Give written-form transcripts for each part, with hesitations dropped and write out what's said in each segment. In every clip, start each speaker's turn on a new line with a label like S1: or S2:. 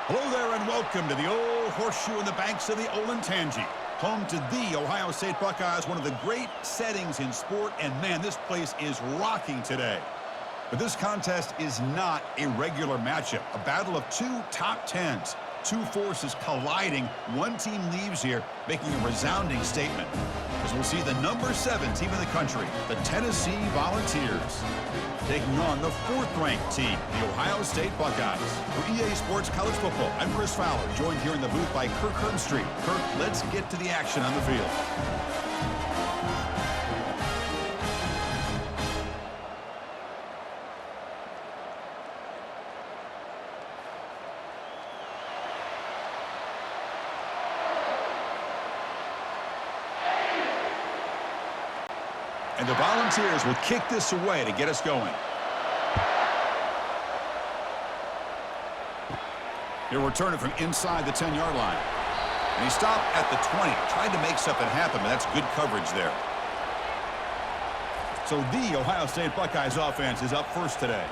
S1: Hello there and welcome to the old horseshoe in the banks of the Olentangy. Home to the Ohio State Buckeyes, one of the great settings in sport, and man, this place is rocking today. But this contest is not a regular matchup, a battle of two top tens. Two forces colliding. One team leaves here making a resounding statement, as we'll see the number 7 team in the country, the Tennessee Volunteers, taking on the 4th-ranked team, the Ohio State Buckeyes. For EA Sports College Football, I'm Chris Fowler, joined here in the booth by Kirk Herbstreit. Kirk, let's get to the action on the field. And the Volunteers will kick this away to get us going. He'll return it from inside the 10-yard line. And he stopped at the 20. Tried to make something happen, but that's good coverage there. So the Ohio State Buckeyes offense is up first today.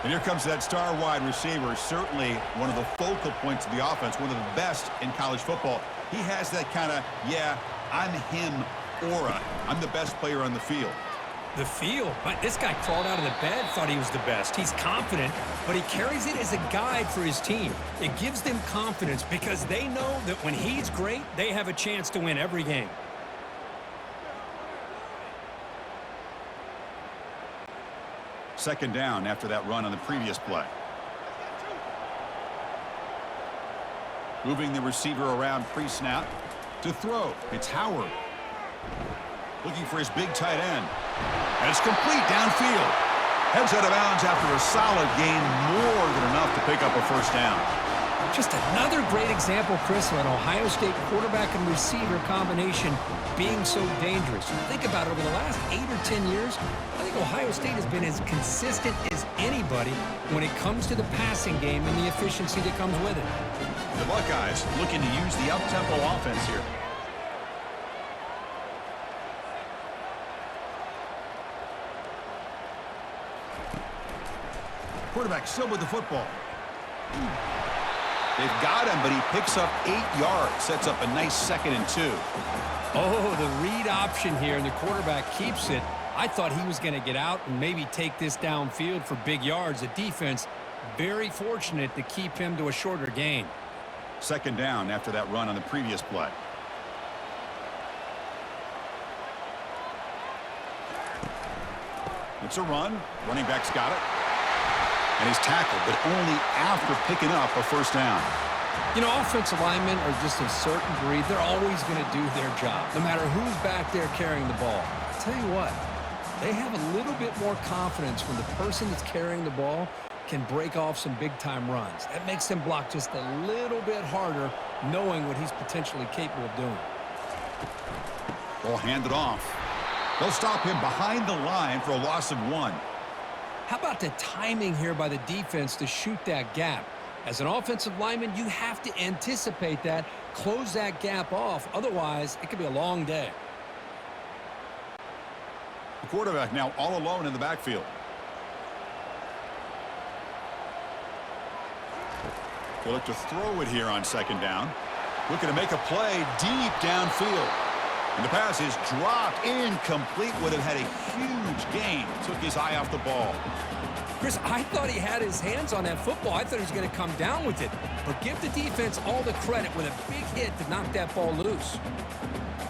S1: And here comes that star wide receiver, certainly one of the focal points of the offense, one of the best in college football. He has that kind of, yeah, I'm him aura. I'm the best player on the field.
S2: The field? This guy crawled out of the bed, thought he was the best. He's confident, but he carries it as a guide for his team. It gives them confidence because they know that when he's great, they have a chance to win every game.
S1: Second down after that run on the previous play. Moving the receiver around pre-snap to throw. It's Howard. Looking for his big tight end. And it's complete downfield. Heads out of bounds after a solid gain, more than enough to pick up a first down.
S2: Just another great example, Chris, of an Ohio State quarterback and receiver combination being so dangerous. Think about it, over the last 8 or 10 years, I think Ohio State has been as consistent as anybody when it comes to the passing game and the efficiency that comes with it.
S1: The Buckeyes looking to use the up-tempo offense here. Quarterback still with the football. They've got him, but he picks up 8 yards. Sets up a nice 2nd and 2.
S2: Oh, the read option here, and the quarterback keeps it. I thought he was going to get out and maybe take this downfield for big yards. The defense, very fortunate to keep him to a shorter gain.
S1: 2nd down after that run on the previous play. It's a run. Running back's got it. And he's tackled, but only after picking up a first down.
S2: You know, offensive linemen are just a certain breed. They're always going to do their job, no matter who's back there carrying the ball. I'll tell you what, they have a little bit more confidence when the person that's carrying the ball can break off some big-time runs. That makes them block just a little bit harder, knowing what he's potentially capable of doing.
S1: Ball handed off. They'll stop him behind the line for a loss of 1.
S2: How about the timing here by the defense to shoot that gap? As an offensive lineman, you have to anticipate that, close that gap off. Otherwise, it could be a long day.
S1: The quarterback now all alone in the backfield. They look to throw it here on 2nd down. Looking to make a play deep downfield. And the pass is dropped incomplete. Would have had a huge gain. Took his eye off the ball.
S2: Chris, I thought he had his hands on that football. I thought he was going to come down with it. But give the defense all the credit with a big hit to knock that ball loose.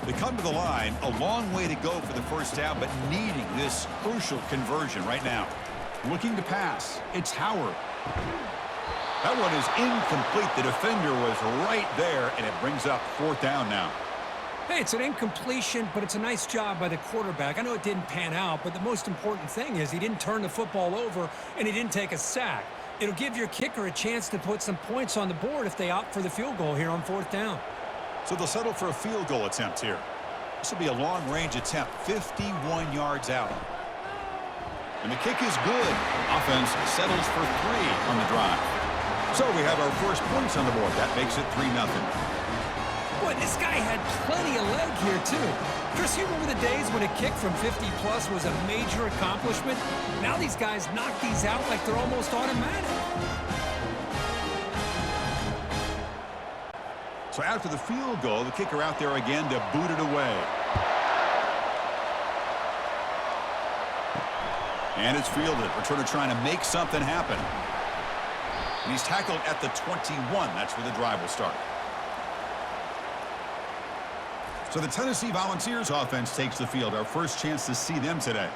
S1: They come to the line. A long way to go for the first down, but needing this crucial conversion right now. Looking to pass. It's Howard. That one is incomplete. The defender was right there, and it brings up 4th down now.
S2: Hey, it's an incompletion, but it's a nice job by the quarterback. I know it didn't pan out, but the most important thing is he didn't turn the football over and he didn't take a sack. It'll give your kicker a chance to put some points on the board if they opt for the field goal here on 4th down.
S1: So they'll settle for a field goal attempt here. This will be a long-range attempt, 51 yards out. And the kick is good. Offense settles for 3 on the drive. So we have our first points on the board. That makes it 3-0.
S2: Boy, this guy had plenty of leg here, too. Chris, you remember the days when a kick from 50-plus was a major accomplishment? Now these guys knock these out like they're almost automatic.
S1: So after the field goal, the kicker out there again to boot it away. And it's fielded. Returner trying to make something happen. And he's tackled at the 21. That's where the drive will start. So the Tennessee Volunteers offense takes the field. Our first chance to see them today.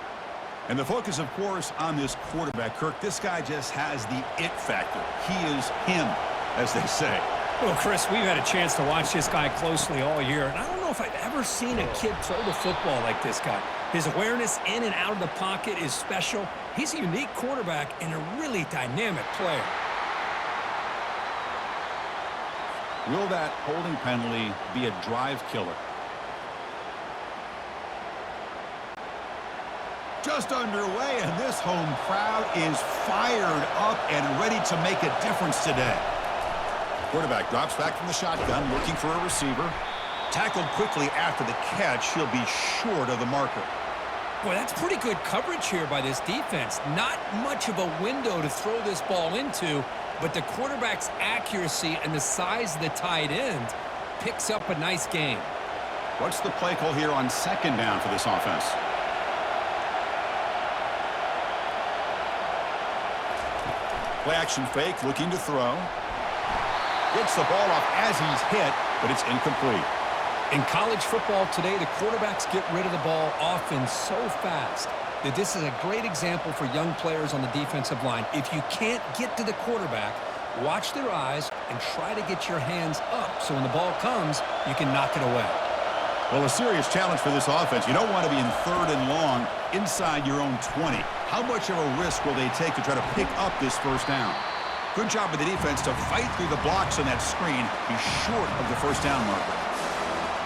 S1: And the focus, of course, on this quarterback, Kirk. This guy just has the it factor. He is him, as they say.
S3: Well, Chris, we've had a chance to watch this guy closely all year, and I don't know if I've ever seen a kid throw the football like this guy. His awareness in and out of the pocket is special. He's a unique quarterback and a really dynamic player.
S1: Will that holding penalty be a drive killer? Just underway, and this home crowd is fired up and ready to make a difference today. Quarterback drops back from the shotgun, looking for a receiver. Tackled quickly after the catch. He'll be short of the marker.
S3: Boy, that's pretty good coverage here by this defense. Not much of a window to throw this ball into, but the quarterback's accuracy and the size of the tight end picks up a nice game.
S1: What's the play call here on second down for this offense? Play action fake, looking to throw. Gets the ball off as he's hit, but it's incomplete.
S2: In college football today, the quarterbacks get rid of the ball often so fast that this is a great example for young players on the defensive line. If you can't get to the quarterback, watch their eyes and try to get your hands up so when the ball comes, you can knock it away.
S1: Well, a serious challenge for this offense. You don't want to be in third and long inside your own 20. How much of a risk will they take to try to pick up this first down? Good job with the defense to fight through the blocks on that screen. He's short of the first down marker.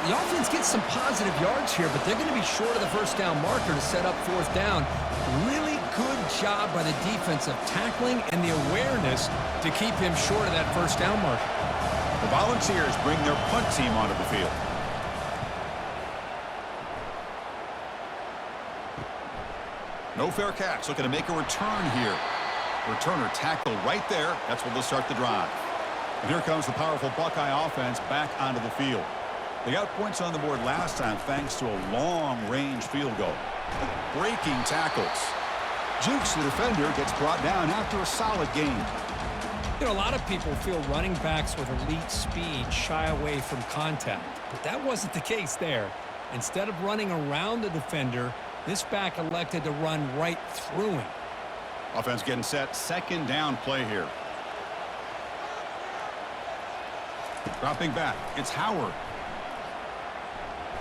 S2: The offense gets some positive yards here, but they're going to be short of the first down marker to set up fourth down. Really good job by the defense of tackling and the awareness to keep him short of that first down marker.
S1: The Volunteers bring their punt team onto the field. No fair catch. Looking to make a return here. Returner tackled right there. That's where they'll start the drive. And here comes the powerful Buckeye offense back onto the field. They got points on the board last time thanks to a long-range field goal. Breaking tackles. Jukes, the defender, gets brought down after a solid game.
S3: You know, a lot of people feel running backs with elite speed shy away from contact, but that wasn't the case there. Instead of running around the defender, this back elected to run right through him.
S1: Offense getting set. Second down play here. Dropping back. It's Howard.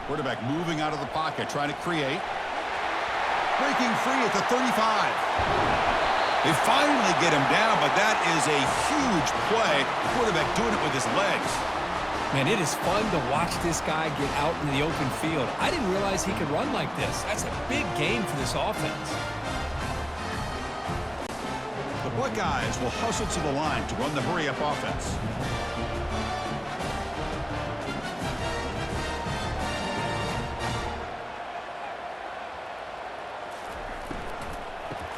S1: Quarterback moving out of the pocket, trying to create. Breaking free at the 35. They finally get him down, but that is a huge play. Quarterback doing it with his legs.
S2: Man, it is fun to watch this guy get out in the open field. I didn't realize he could run like this. That's a big game for this offense.
S1: The Buckeyes will hustle to the line to run the hurry-up offense.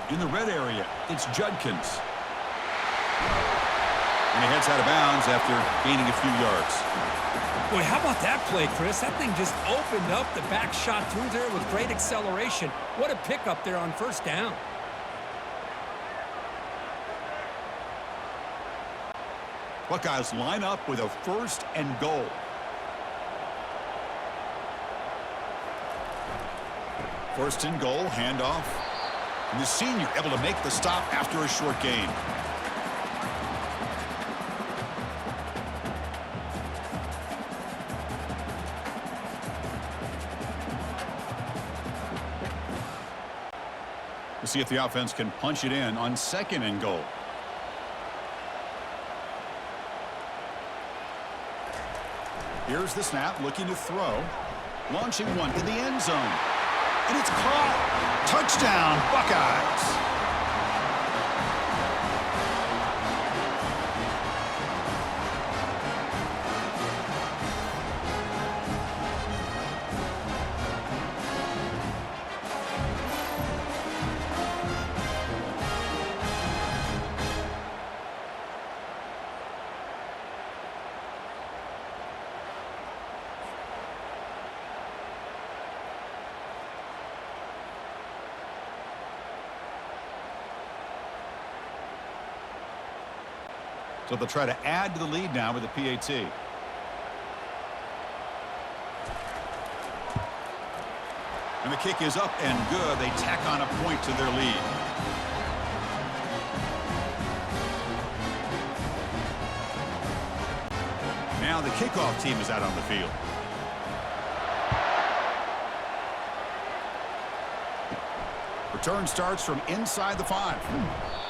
S1: In the red area, it's Judkins. And he heads out of bounds after gaining a few yards.
S3: Boy, how about that play, Chris? That thing just opened up. The back shot through there with great acceleration. What a pickup there on first down.
S1: Buckeyes line up with a first and goal. First and goal, handoff. And the senior able to make the stop after a short gain. We'll see if the offense can punch it in on second and goal. Here's the snap, looking to throw. Launching one to the end zone. And it's caught. Touchdown, Buckeyes. So they'll try to add to the lead now with the PAT. And the kick is up and good. They tack on a point to their lead. Now the kickoff team is out on the field. Return starts from inside the 5.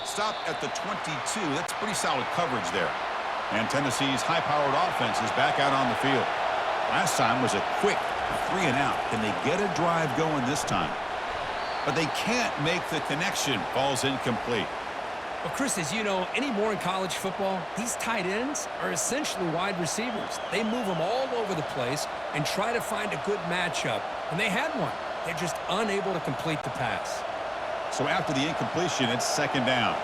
S1: Stop at the 22. That's pretty solid coverage there. And Tennessee's high-powered offense is back out on the field. Last time was a quick 3 and out. Can they get a drive going this time? But they can't make the connection. Ball's incomplete.
S3: Well, Chris, as you know, anymore in college football, these tight ends are essentially wide receivers. They move them all over the place and try to find a good matchup. And they had one. They're just unable to complete the pass.
S1: So after the incompletion, it's second down.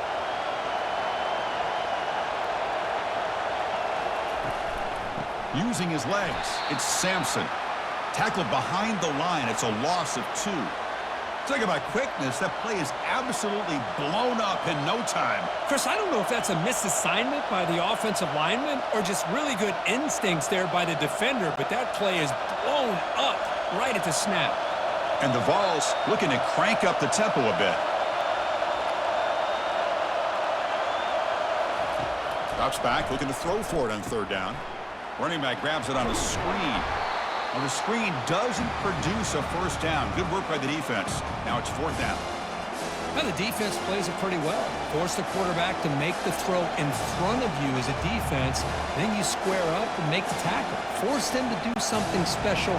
S1: Using his legs, it's Sampson. Tackled behind the line. It's a loss of 2. Talk about quickness. That play is absolutely blown up in no time.
S3: Chris, I don't know if that's a misassignment by the offensive lineman or just really good instincts there by the defender, but that play is blown up right at the snap.
S1: And the Vols looking to crank up the tempo a bit. Drops back, looking to throw for it on third down. Running back grabs it on a screen. Well, the screen doesn't produce a first down. Good work by the defense. Now it's fourth down.
S3: Well, the defense plays it pretty well. Force the quarterback to make the throw in front of you as a defense. Then you square up and make the tackle. Force them to do something special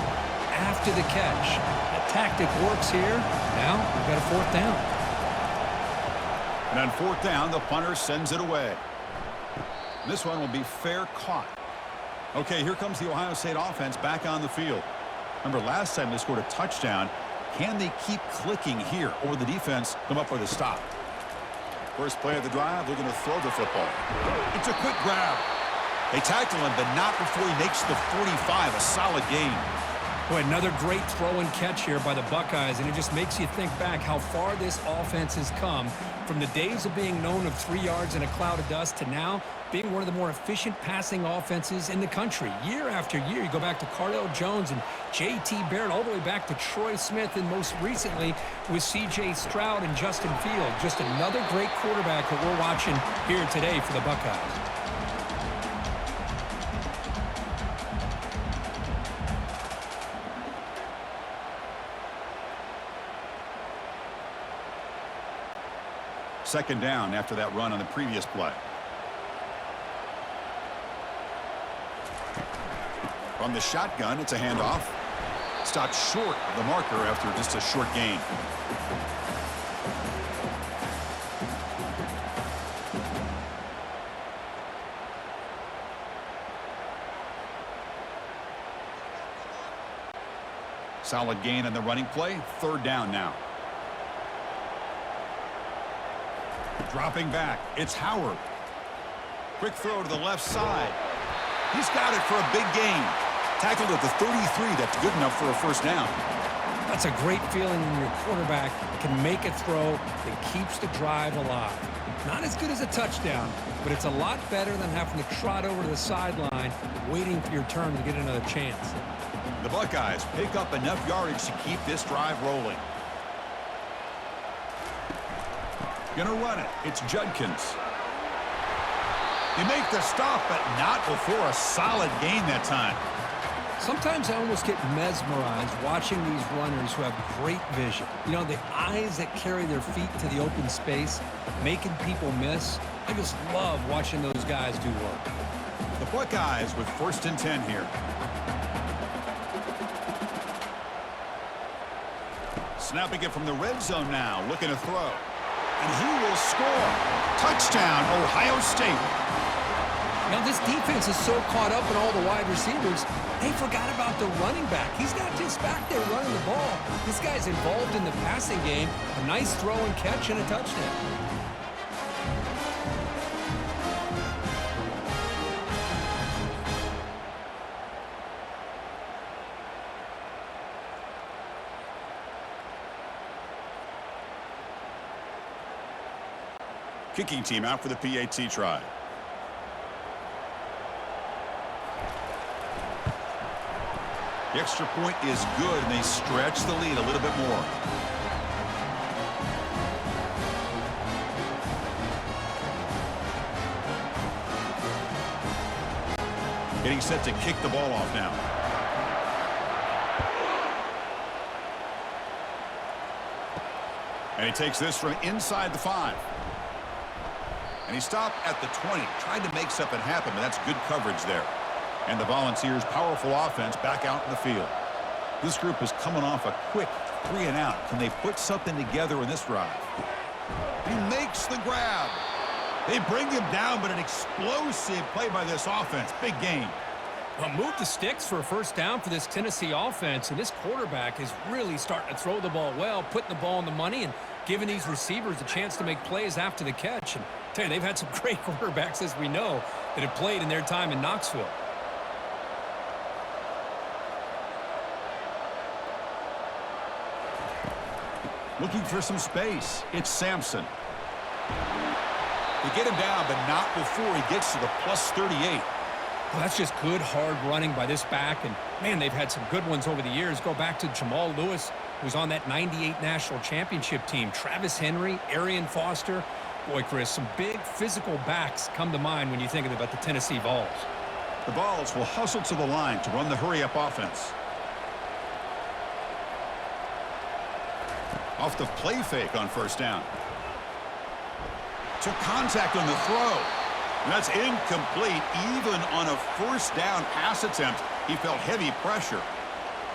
S3: after the catch. That tactic works here. Now we've got a fourth down.
S1: And on fourth down, the punter sends it away. This one will be fair caught. Okay, here comes the Ohio State offense back on the field. Remember, last time they scored a touchdown. Can they keep clicking here, or will the defense come up with a stop? First play of the drive, looking to throw the football. It's a quick grab. They tackle him, but not before he makes the 45, a solid gain.
S3: Boy, another great throw and catch here by the Buckeyes, and it just makes you think back how far this offense has come from the days of being known of 3 yards in a cloud of dust to now being one of the more efficient passing offenses in the country. Year after year, you go back to Cardell Jones and J.T. Barrett, all the way back to Troy Smith, and most recently with C.J. Stroud and Justin Field. Just another great quarterback that we're watching here today for the Buckeyes.
S1: Second down after that run on the previous play. From the shotgun, it's a handoff. Stopped short of the marker after just a short gain. Solid gain on the running play. Third down now. Dropping back, it's Howard. Quick throw to the left side. He's got it for a big gain. Tackled at the 33. That's good enough for a first down.
S3: That's a great feeling when your quarterback can make a throw that keeps the drive alive. Not as good as a touchdown, but it's a lot better than having to trot over to the sideline waiting for your turn to get another chance.
S1: The Buckeyes pick up enough yardage to keep this drive rolling. Gonna run it. It's Judkins. They make the stop, but not before a solid gain that time.
S3: Sometimes I almost get mesmerized watching these runners who have great vision. You know, the eyes that carry their feet to the open space, making people miss. I just love watching those guys do work.
S1: The Buckeyes with 1st and 10 here. Snapping it from the red zone now, looking to throw. And he will score. Touchdown, Ohio State.
S3: Now, this defense is so caught up in all the wide receivers, they forgot about the running back. He's not just back there running the ball. This guy's involved in the passing game. A nice throw and catch and a touchdown.
S1: Kicking team out for the PAT try. The extra point is good, and they stretch the lead a little bit more. Getting set to kick the ball off now. And he takes this from inside the 5. And he stopped at the 20. Tried to make something happen, but that's good coverage there. And the Volunteers' powerful offense back out in the field. This group is coming off a quick 3-and-out. Can they put something together in this drive? He makes the grab. They bring him down, but an explosive play by this offense. Big game.
S3: Well, move the sticks for a first down for this Tennessee offense, and this quarterback is really starting to throw the ball well, putting the ball on the money and giving these receivers a chance to make plays after the catch. And I tell you, they've had some great quarterbacks, as we know, that have played in their time in Knoxville.
S1: Looking for some space. It's Sampson. They get him down, but not before he gets to the plus 38.
S3: Well, that's just good, hard running by this back. And, man, they've had some good ones over the years. Go back to Jamal Lewis, who's on that 98 national championship team. Travis Henry, Arian Foster. Boy, Chris, some big physical backs come to mind when you think about the Tennessee Vols.
S1: The Vols will hustle to the line to run the hurry-up offense. Off the play fake on first down. Took contact on the throw. And that's incomplete. Even on a first down pass attempt, he felt heavy pressure.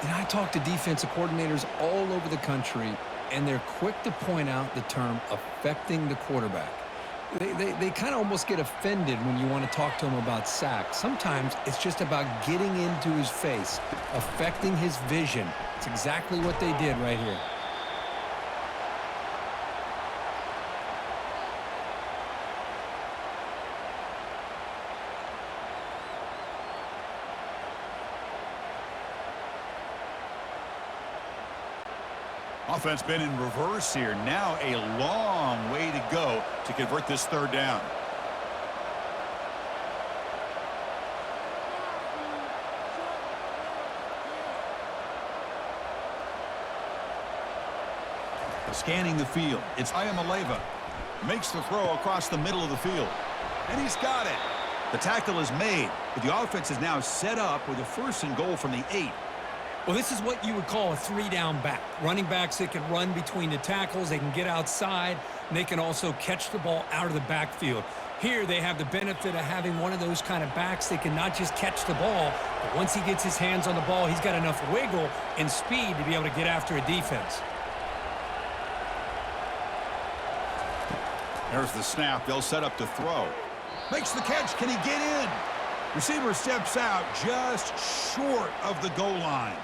S2: And I talk to defensive coordinators all over the country, and they're quick to point out the term affecting the quarterback. They kind of almost get offended when you want to talk to them about sacks. Sometimes it's just about getting into his face, affecting his vision. It's exactly what they did right here.
S1: Offense been in reverse here. Now a long way to go to convert this third down. Scanning the field. It's Ayamaleva. Makes the throw across the middle of the field. And he's got it. The tackle is made, but the offense is now set up with a 1st and goal from the 8.
S3: Well, this is what you would call a 3-down back. Running backs that can run between the tackles, they can get outside, and they can also catch the ball out of the backfield. Here they have the benefit of having one of those kind of backs that can not just catch the ball, but once he gets his hands on the ball, he's got enough wiggle and speed to be able to get after a defense.
S1: There's the snap. They'll set up to throw. Makes the catch. Can he get in? Receiver steps out just short of the goal line.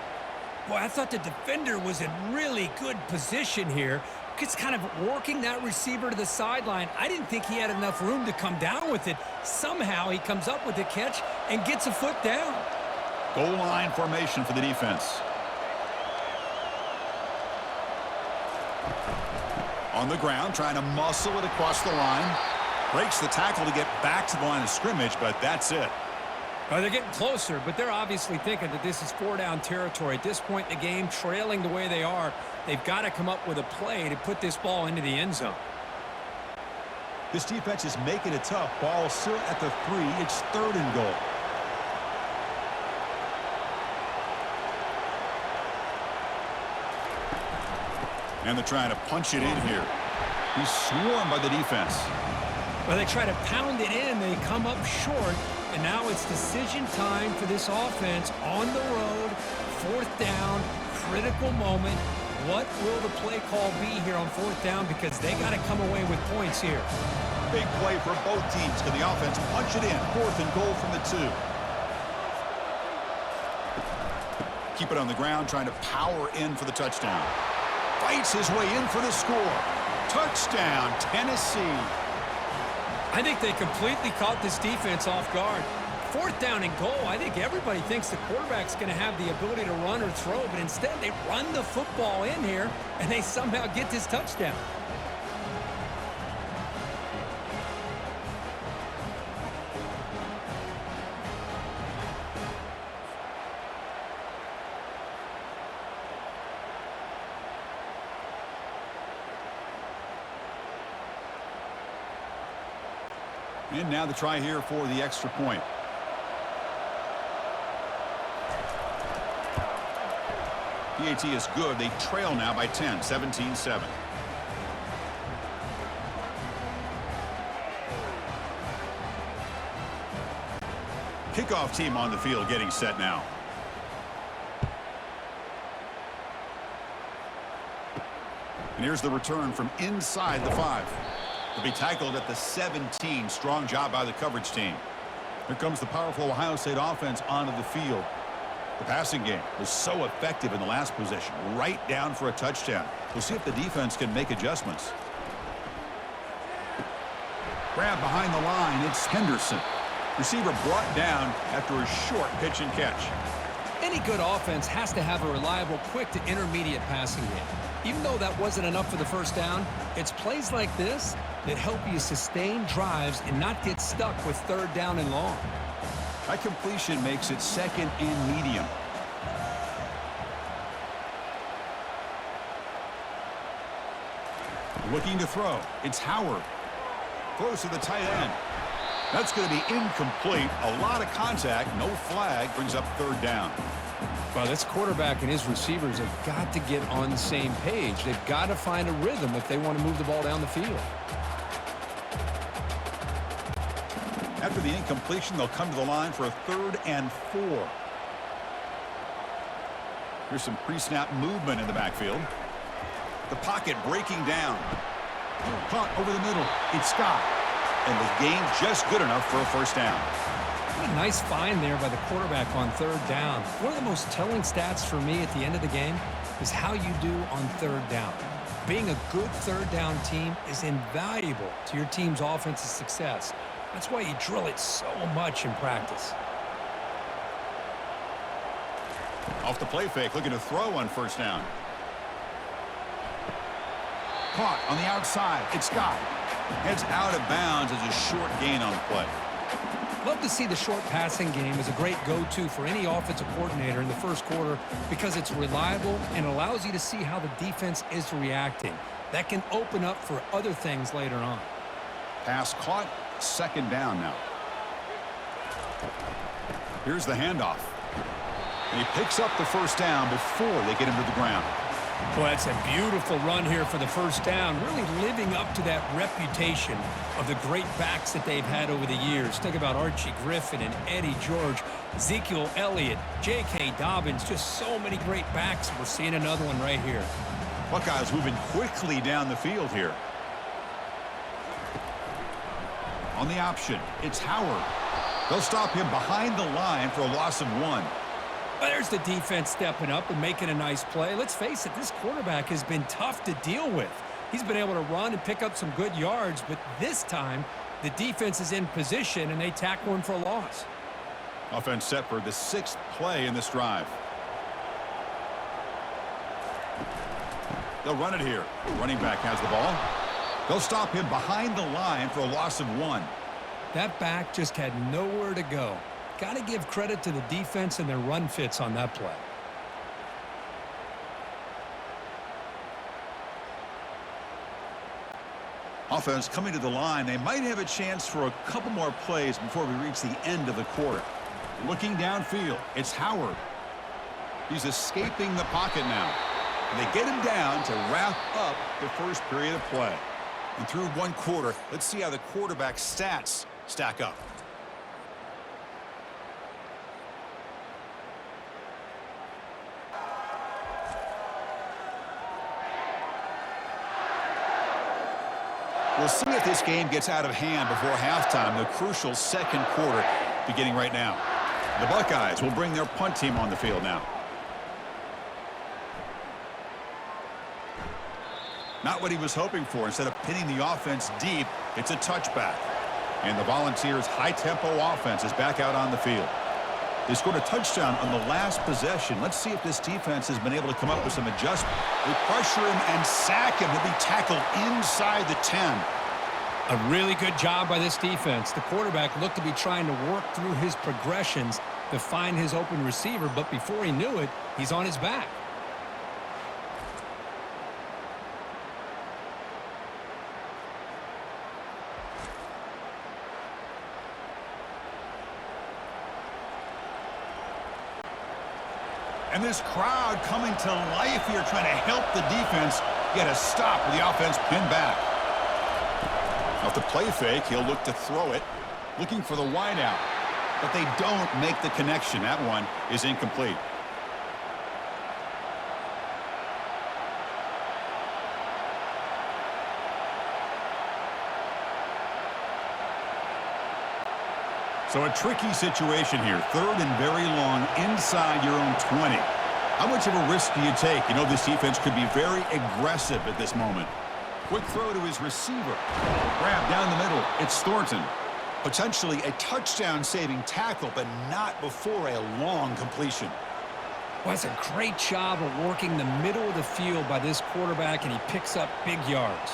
S3: Boy, I thought the defender was in really good position here. Gets kind of working that receiver to the sideline. I didn't think he had enough room to come down with it. Somehow he comes up with the catch and gets a foot down.
S1: Goal line formation for the defense. On the ground, trying to muscle it across the line. Breaks the tackle to get back to the line of scrimmage, but that's it.
S3: They're getting closer, but they're obviously thinking that this is 4-down territory. At this point in the game, trailing the way they are, they've got to come up with a play to put this ball into the end zone.
S1: This defense is making it tough. Ball still at the 3. It's 3rd and goal. And they're trying to punch it in here. He's swarmed by the defense.
S3: Well, they try to pound it in. They come up short. And now it's decision time for this offense on the road. 4th down, critical moment. What will the play call be here on 4th down? Because they got to come away with points here.
S1: Big play for both teams. Can the offense punch it in? 4th and goal from the 2. Keep it on the ground, trying to power in for the touchdown. Fights his way in for the score. Touchdown, Tennessee.
S3: I think they completely caught this defense off guard. 4th down and goal, I think everybody thinks the quarterback's going to have the ability to run or throw, but instead they run the football in here, and they somehow get this touchdown.
S1: And now the try here for the extra point. PAT is good. They trail now by 10, 17-7. Kickoff team on the field getting set now. And here's the return from inside the 5. He'll be tackled at the 17. Strong job by the coverage team. Here comes the powerful Ohio State offense onto the field. The passing game was so effective in the last possession, right down for a touchdown. We'll see if the defense can make adjustments. Grab behind the line. It's Henderson. Receiver brought down after a short pitch and catch.
S2: Any good offense has to have a reliable, quick to intermediate passing game. Even though that wasn't enough for the first down, it's plays like this that help you sustain drives and not get stuck with third down and long.
S1: That completion makes it second and medium. Looking to throw. It's Howard. Throws to the tight end. That's going to be incomplete. A lot of contact. No flag. Brings up third down.
S2: Well, this quarterback and his receivers have got to get on the same page. They've got to find a rhythm if they want to move the ball down the field.
S1: After the incompletion, they'll come to the line for a 3rd and 4. Here's some pre-snap movement in the backfield. The pocket breaking down. Caught over the middle. It's Scott. And the game just good enough for a first down.
S2: What a nice find there by the quarterback on third down. One of the most telling stats for me at the end of the game is how you do on third down. Being a good third down team is invaluable to your team's offensive success. That's why you drill it so much in practice.
S1: Off the play fake, looking to throw on first down. Caught on the outside. It's Scott. Heads out of bounds as a short gain on the play.
S2: Love to see the short passing game as a great go-to for any offensive coordinator in the first quarter because it's reliable and allows you to see how the defense is reacting. That can open up for other things later on.
S1: Pass caught. Second down now. Here's the handoff. And he picks up the first down before they get him to the ground.
S3: Well, that's a beautiful run here for the first down, really living up to that reputation of the great backs that they've had over the years. Think about Archie Griffin and Eddie George, Ezekiel Elliott, J.K. Dobbins, just so many great backs. We're seeing another one right here.
S1: Buckeyes moving quickly down the field here. On the option, it's Howard. They'll stop him behind the line for a loss of 1.
S3: Well, there's the defense stepping up and making a nice play. Let's face it, this quarterback has been tough to deal with. He's been able to run and pick up some good yards, but this time the defense is in position and they tackle him for a loss.
S1: Offense set for the 6th play in this drive. They'll run it here. Running back has the ball. They'll stop him behind the line for a loss of 1.
S2: That back just had nowhere to go. Got to give credit to the defense and their run fits on that play.
S1: Offense coming to the line. They might have a chance for a couple more plays before we reach the end of the quarter. Looking downfield, it's Howard. He's escaping the pocket now. And they get him down to wrap up the first period of play. And through one quarter, let's see how the quarterback stats stack up. We'll see if this game gets out of hand before halftime, the crucial second quarter beginning right now. The Buckeyes will bring their punt team on the field now. Not what he was hoping for. Instead of pinning the offense deep, it's a touchback. And the Volunteers' high-tempo offense is back out on the field. They scored a touchdown on the last possession. Let's see if this defense has been able to come up with some adjustment. They pressure him and sack him. He'll be tackled inside the 10.
S2: A really good job by this defense. The quarterback looked to be trying to work through his progressions to find his open receiver, but before he knew it, he's on his back.
S1: And this crowd coming to life here, trying to help the defense get a stop with the offense pinned back. Off the play fake, he'll look to throw it, looking for the wideout. But they don't make the connection. That one is incomplete. So a tricky situation here. Third and very long inside your own 20. How much of a risk do you take? You know this defense could be very aggressive at this moment. Quick throw to his receiver. Grab down the middle. It's Thornton. Potentially a touchdown-saving tackle, but not before a long completion.
S3: Well, that's a great job of working the middle of the field by this quarterback, and he picks up big yards.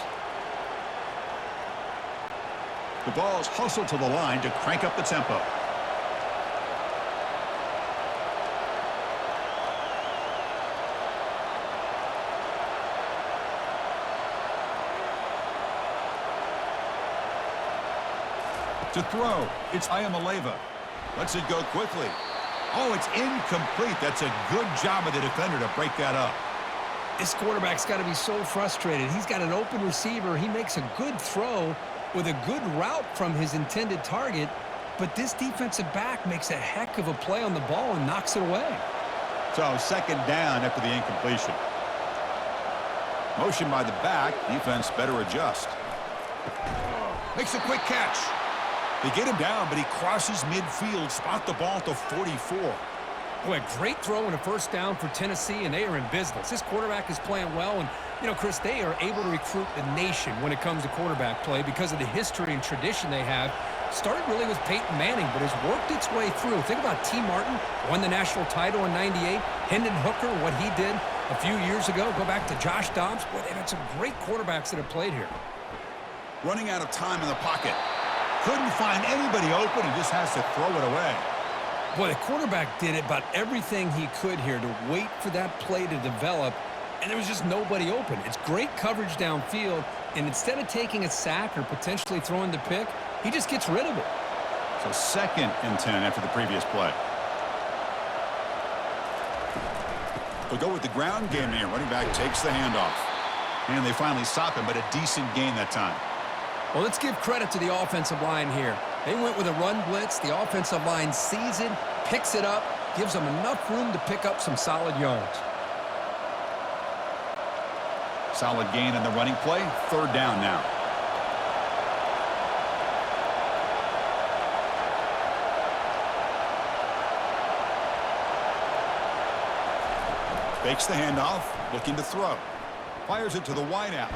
S1: The ball's hustled to the line to crank up the tempo. To throw, it's Ayamaleva. Lets it go quickly. Oh, it's incomplete. That's a good job of the defender to break that up.
S3: This quarterback's got to be so frustrated. He's got an open receiver. He makes a good throw with a good route from his intended target, but this defensive back makes a heck of a play on the ball and knocks it away.
S1: So second down after the incompletion. Motion by the back. Defense better adjust. Makes a quick catch. They get him down, but he crosses midfield. Spot the ball to 44.
S3: Boy, a great throw and a first down for Tennessee, and they are in business. This quarterback is playing well, and, you know, Chris, they are able to recruit the nation when it comes to quarterback play because of the history and tradition they have. Started really with Peyton Manning, but has worked its way through. Think about T. Martin, won the national title in '98. Hendon Hooker, what he did a few years ago. Go back to Josh Dobbs. Boy, they've had some great quarterbacks that have played here.
S1: Running out of time in the pocket. Couldn't find anybody open and just has to throw it away.
S3: Boy, the quarterback did about everything he could here to wait for that play to develop, and there was just nobody open. It's great coverage downfield, and instead of taking a sack or potentially throwing the pick, he just gets rid of it.
S1: So second and 10 after the previous play. They'll go with the ground game here. Running back takes the handoff. And they finally stop him, but a decent gain that time.
S3: Well, let's give credit to the offensive line here. They went with a run blitz. The offensive line sees it, picks it up, gives them enough room to pick up some solid yards.
S1: Solid gain on the running play. Third down now. Fakes the handoff, looking to throw. Fires it to the wideout.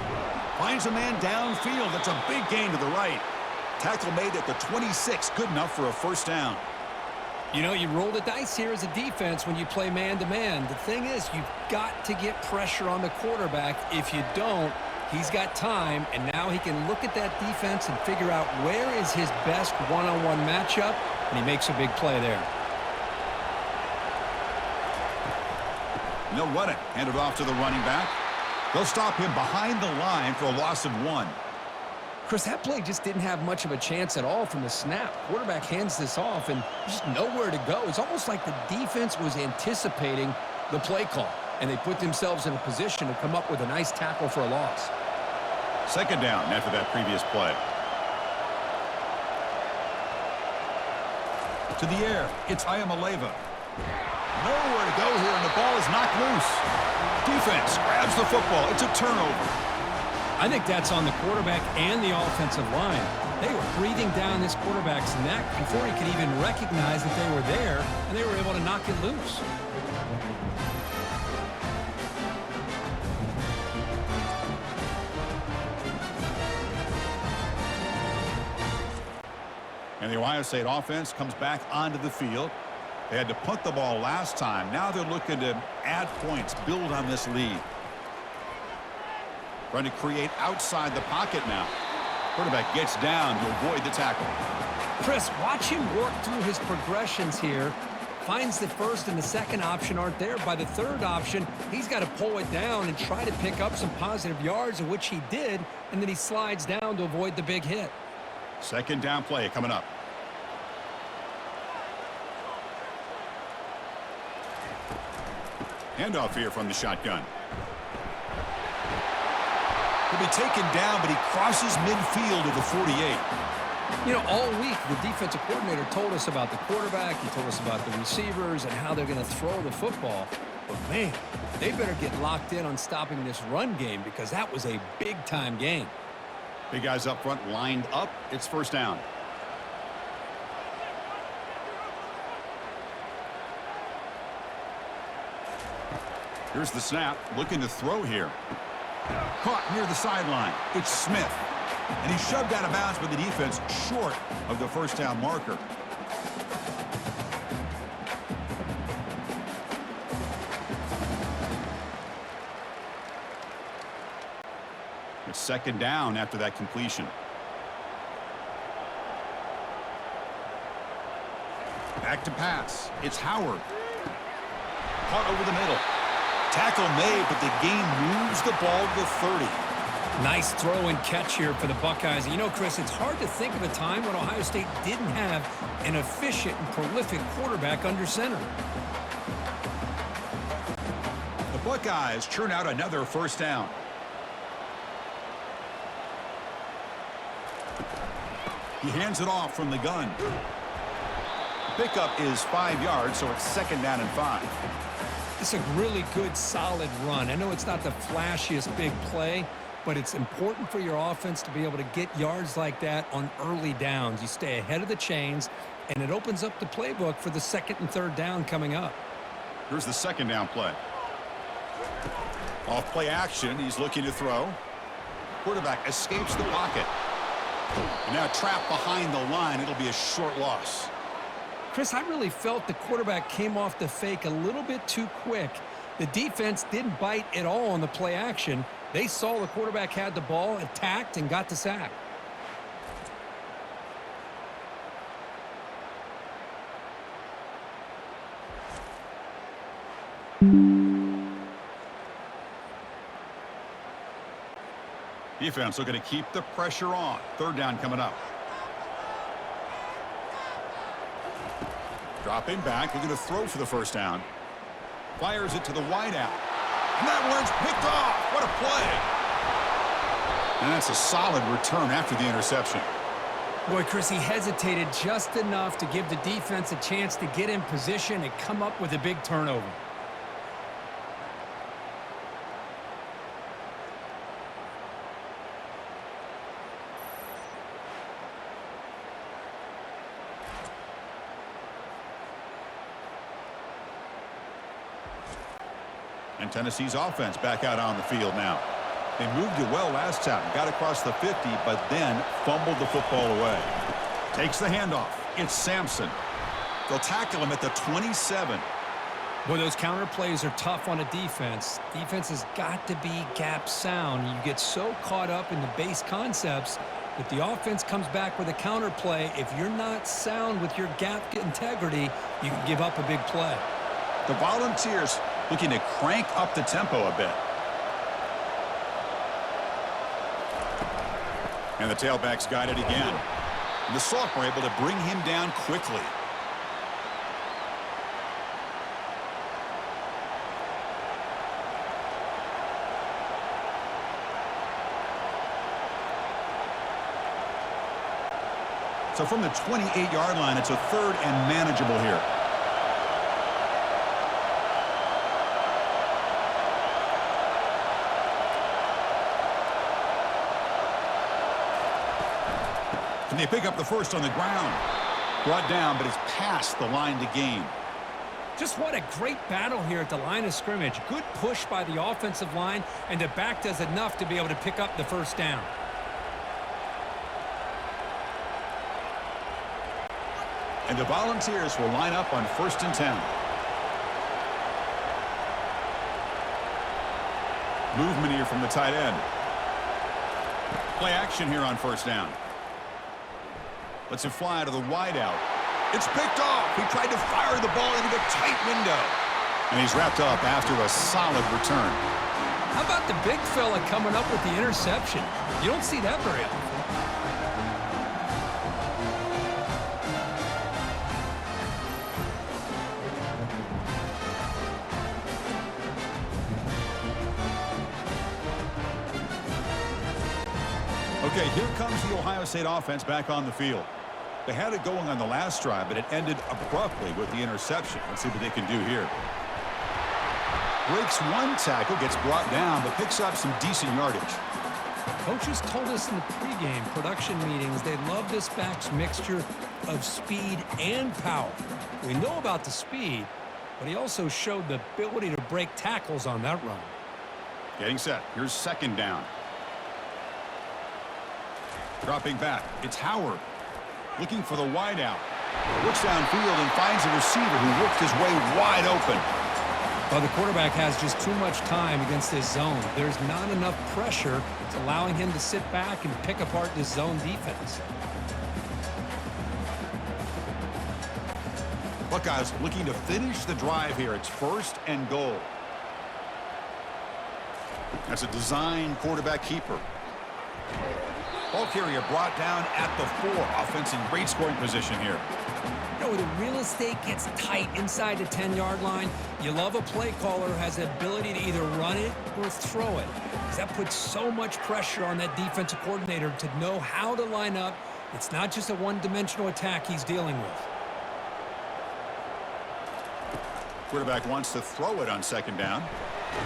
S1: Finds a man downfield. That's a big gain to the right. Tackle made at the 26. Good enough for a first down.
S3: You know, you roll the dice here as a defense when you play man-to-man. The thing is, you've got to get pressure on the quarterback. If you don't, he's got time, and now he can look at that defense and figure out where is his best one-on-one matchup, and he makes a big play there.
S1: And they'll run it. Hand it off to the running back. They'll stop him behind the line for a loss of 1.
S3: Chris, that play just didn't have much of a chance at all from the snap. Quarterback hands this off, and there's just nowhere to go. It's almost like the defense was anticipating the play call, and they put themselves in a position to come up with a nice tackle for a loss.
S1: Second down after that previous play. To the air, it's Ayamaleva. Nowhere to go here, and the ball is knocked loose. Defense grabs the football. It's a turnover.
S3: I think that's on the quarterback and the offensive line. They were breathing down this quarterback's neck before he could even recognize that they were there, and they were able to knock it loose.
S1: And the Ohio State offense comes back onto the field. They had to punt the ball last time. Now they're looking to add points, build on this lead. Trying to create outside the pocket now. Quarterback gets down to avoid the tackle.
S3: Chris, watch him work through his progressions here. Finds the first and the second option aren't there. By the third option, he's got to pull it down and try to pick up some positive yards, of which he did, and then he slides down to avoid the big hit.
S1: Second down play coming up. Handoff here from the shotgun. He'll be taken down, but he crosses midfield to the 48.
S2: You know, all week, the defensive coordinator told us about the quarterback. He told us about the receivers and how they're going to throw the football. But, man, they better get locked in on stopping this run game because that was a big-time game.
S1: Big guys up front lined up. It's first down. Here's the snap. Looking to throw here. Caught near the sideline. It's Smith. And he's shoved out of bounds by the defense short of the first down marker. It's second down after that completion. Back to pass. It's Howard. Caught over the middle. Tackle made, but the gain moves the ball to the 30.
S3: Nice throw and catch here for the Buckeyes. You know, Chris, it's hard to think of a time when Ohio State didn't have an efficient and prolific quarterback under center.
S1: The Buckeyes churn out another first down. He hands it off from the gun. Pickup is 5 yards, so it's second down and 5.
S2: It's a really good, solid run. I know it's not the flashiest big play, but it's important for your offense to be able to get yards like that on early downs. You stay ahead of the chains, and it opens up the playbook for the second and third down coming up.
S1: Here's the second down play. Off play action, he's looking to throw. Quarterback escapes the pocket. And now trapped behind the line. It'll be a short loss.
S2: Chris, I really felt the quarterback came off the fake a little bit too quick. The defense didn't bite at all on the play action. They saw the quarterback had the ball, attacked, and got the sack.
S1: Defense looking to keep the pressure on. Third down coming up. Dropping back, looking to throw for the first down. Fires it to the wideout. And that one's picked off. What a play. And that's a solid return after the interception.
S3: Boy, Chris, he hesitated just enough to give the defense a chance to get in position and come up with a big turnover.
S1: And Tennessee's offense back out on the field now. They moved it well last time, got across the 50, but then fumbled the football away. Takes the handoff. It's Sampson. They'll tackle him at the 27.
S2: Boy, those counter plays are tough on a defense. Defense has got to be gap sound. You get so caught up in the base concepts that the offense comes back with a counter play. If you're not sound with your gap integrity, you can give up a big play.
S1: The Volunteers looking to crank up the tempo a bit. And the tailbacks got it again. And the sophomore able to bring him down quickly. So from the 28-yard line, it's a third and manageable here. And they pick up the first on the ground. Brought down, but it's past the line to gain.
S3: Just what a great battle here at the line of scrimmage. Good push by the offensive line, and the back does enough to be able to pick up the first down.
S1: And the Volunteers will line up on 1st and 10. Movement here from the tight end. Play action here on 1st down. Lets it fly to the wideout. It's picked off. He tried to fire the ball into the tight window. And he's wrapped up after a solid return.
S2: How about the big fella coming up with the interception? You don't see that very often.
S1: Okay, here comes the Ohio State offense back on the field. They had it going on the last drive, but it ended abruptly with the interception. Let's see what they can do here. Breaks one tackle, gets brought down, but picks up some decent yardage.
S2: Coaches told us in the pregame production meetings they love this back's mixture of speed and power. We know about the speed, but he also showed the ability to break tackles on that run.
S1: Getting set. Here's second down. Dropping back. It's Howard. Looking for the wideout. Looks downfield and finds a receiver who worked his way wide open.
S2: Well, the quarterback has just too much time against this zone. There's not enough pressure. It's allowing him to sit back and pick apart this zone defense.
S1: Buckeyes looking to finish the drive here. It's first and goal. That's a design quarterback keeper. Ball carrier brought down at the 4. Offense in great scoring position here.
S2: You know, the real estate gets tight inside the 10-yard line. You love a play caller who has the ability to either run it or throw it, because that puts so much pressure on that defensive coordinator to know how to line up. It's not just a one-dimensional attack he's dealing with.
S1: Quarterback wants to throw it on second down.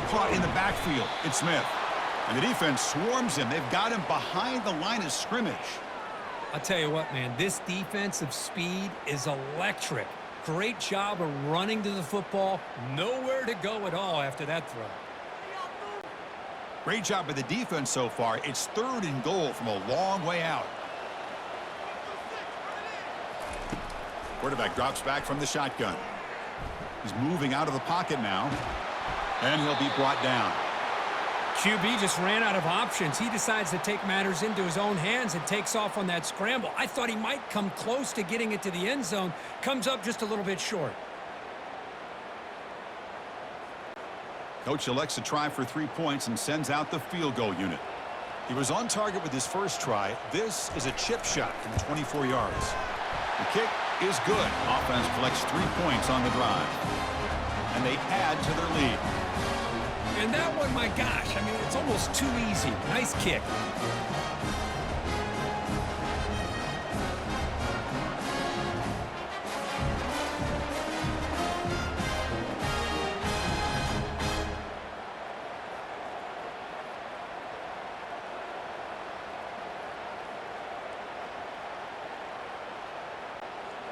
S1: Caught in the backfield. It's Smith. And the defense swarms him. They've got him behind the line of scrimmage.
S2: I'll tell you what, man, this defensive speed is electric. Great job of running to the football. Nowhere to go at all after that throw.
S1: Great job by the defense so far. It's third and goal from a long way out. Quarterback drops back from the shotgun. He's moving out of the pocket now. And he'll be brought down.
S3: QB just ran out of options. He decides to take matters into his own hands and takes off on that scramble. I thought he might come close to getting it to the end zone. Comes up just a little bit short.
S1: Coach elects to try for 3 points and sends out the field goal unit. He was on target with his first try. This is a chip shot from 24 yards. The kick is good. Offense collects 3 points on the drive. And they add to their lead.
S3: And that one, my gosh, I mean, it's almost too easy. Nice kick.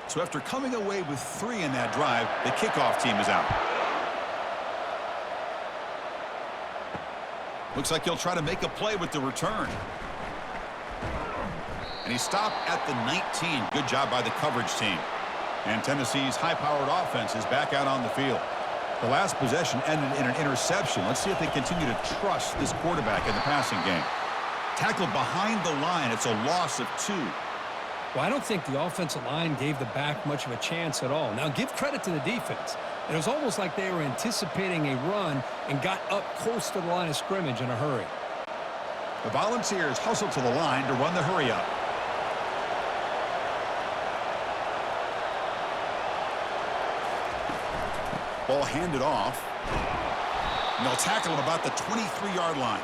S1: So after coming away with 3 in that drive, the kickoff team is out. Looks like he'll try to make a play with the return. And he stopped at the 19. Good job by the coverage team. And Tennessee's high-powered offense is back out on the field. The last possession ended in an interception. Let's see if they continue to trust this quarterback in the passing game. Tackled behind the line. It's a loss of 2.
S2: Well, I don't think the offensive line gave the back much of a chance at all. Now, give credit to the defense. It was almost like they were anticipating a run and got up close to the line of scrimmage in a hurry.
S1: The Volunteers hustle to the line to run the hurry up. Ball handed off. And they'll tackle him about the 23-yard line.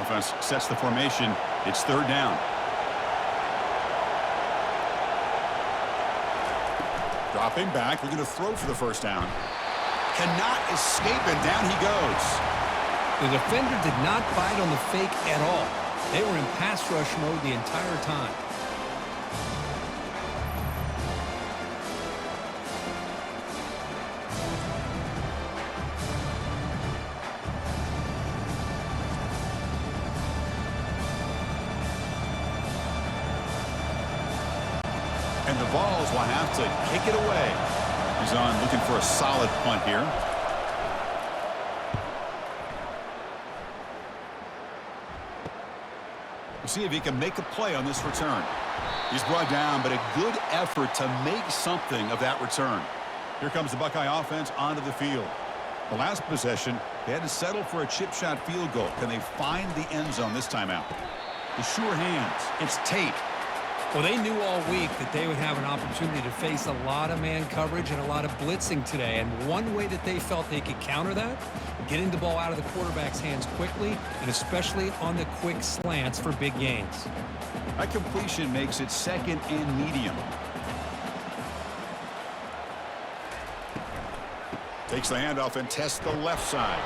S1: Offense sets the formation. It's third down. Dropping back. We're going to throw for the first down. Cannot escape, and down he goes.
S2: The defender did not bite on the fake at all. They were in pass rush mode the entire time.
S1: And the Vols will have to kick it away. He's on looking for a solid punt here. We'll see if he can make a play on this return. He's brought down, but a good effort to make something of that return. Here comes the Buckeye offense onto the field. The last possession, they had to settle for a chip shot field goal. Can they find the end zone this time out? The sure hands. It's Tate.
S3: Well, they knew all week that they would have an opportunity to face a lot of man coverage and a lot of blitzing today. And one way that they felt they could counter that, getting the ball out of the quarterback's hands quickly, and especially on the quick slants for big gains.
S1: That completion makes it second and medium. Takes the handoff and tests the left side.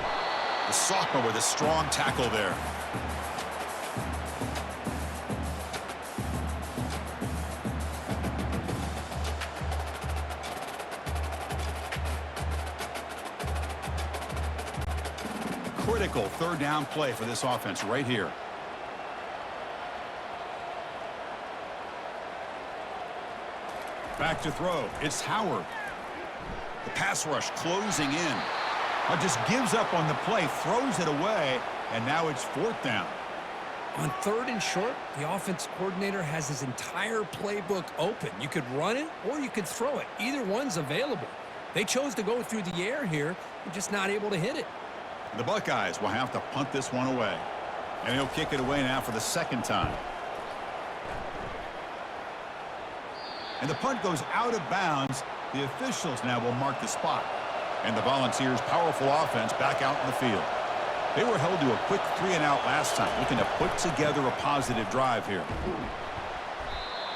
S1: The sophomore with a strong tackle there. Critical third down play for this offense right here. Back to throw. It's Howard. The pass rush closing in. Just gives up on the play, throws it away, and now it's fourth down.
S3: On third and short, the offense coordinator has his entire playbook open. You could run it or you could throw it. Either one's available. They chose to go through the air here, but just not able to hit it.
S1: The Buckeyes will have to punt this one away. And he'll kick it away now for the second time. And the punt goes out of bounds. The officials now will mark the spot. And the Volunteers' powerful offense back out in the field. They were held to a quick 3-and-out last time, looking to put together a positive drive here.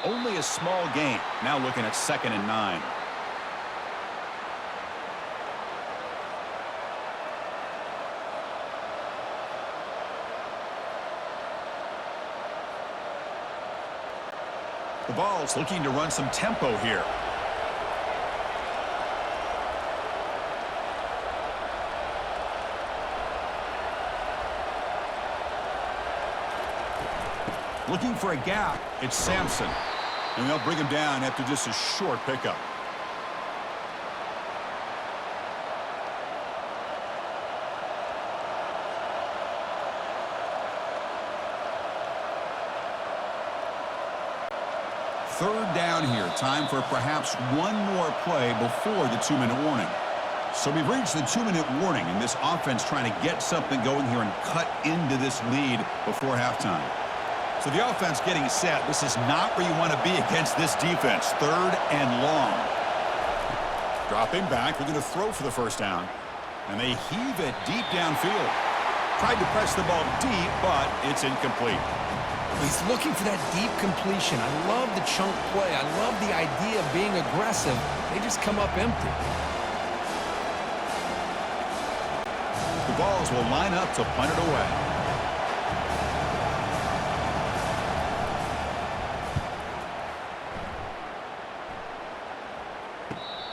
S1: Only a small gain. Now looking at 2nd and 9. The Vols looking to run some tempo here. Looking for a gap, it's Sampson. And they'll bring him down after just a short pickup. Third down here. Time for perhaps one more play before the 2-minute warning. So we've reached the 2-minute warning, and this offense trying to get something going here and cut into this lead before halftime. So the offense getting set. This is not where you want to be against this defense. Third and long. Dropping back. We're going to throw for the first down. And they heave it deep downfield. Tried to press the ball deep, but it's incomplete.
S2: He's looking for that deep completion. I love the chunk play. I love the idea of being aggressive. They just come up empty.
S1: The Vols will line up to punt it away.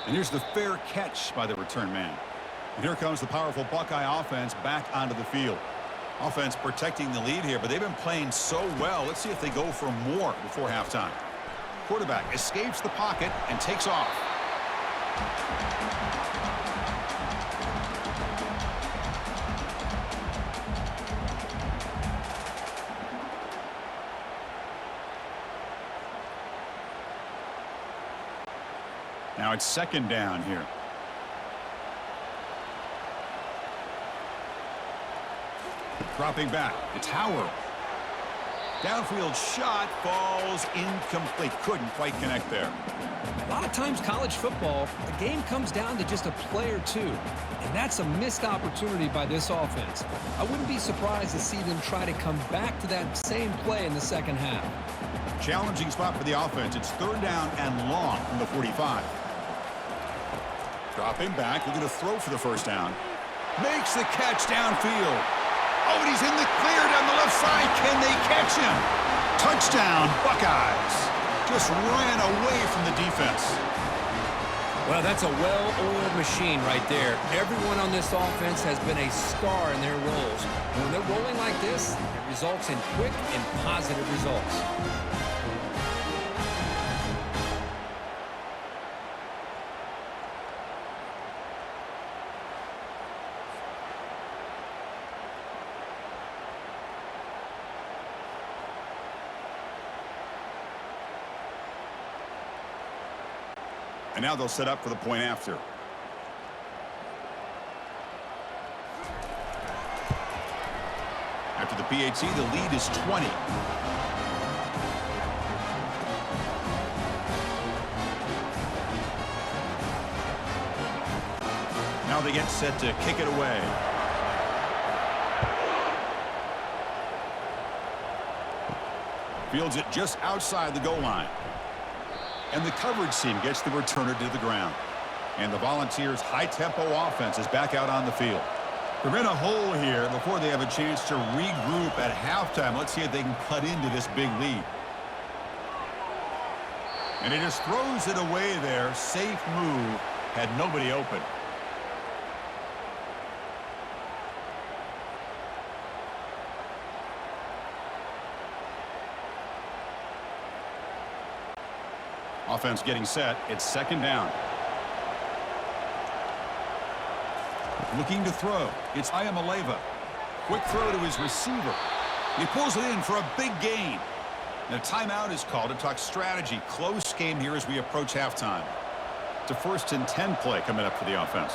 S1: And here's the fair catch by the return man. And here comes the powerful Buckeye offense back onto the field. Offense protecting the lead here, but they've been playing so well. Let's see if they go for more before halftime. Quarterback escapes the pocket and takes off. Now it's second down here. Dropping back. It's Howard. Downfield shot falls incomplete. Couldn't quite connect there.
S2: A lot of times college football, the game comes down to just a play or two. And that's a missed opportunity by this offense. I wouldn't be surprised to see them try to come back to that same play in the second half.
S1: Challenging spot for the offense. It's third down and long from the 45. Dropping back. We're going to throw for the first down. Makes the catch downfield. Oh, and he's in the clear down the left side. Can they catch him? Touchdown, Buckeyes. Just ran away from the defense.
S2: Well, that's a well-oiled machine right there. Everyone on this offense has been a star in their roles. And when they're rolling like this, it results in quick and positive results.
S1: And now they'll set up for the point after. After the PAT, the lead is 20. Now they get set to kick it away. Fields it just outside the goal line. And the coverage team gets the returner to the ground. And the Volunteers' high-tempo offense is back out on the field. They're in a hole here before they have a chance to regroup at halftime. Let's see if they can cut into this big lead. And he just throws it away there. Safe move. Had nobody open. Offense getting set. It's second down. Looking to throw. It's Ayamaleva. Quick throw to his receiver. He pulls it in for a big gain. And a timeout is called to talk strategy. Close game here as we approach halftime. It's a 1st and 10 play coming up for the offense.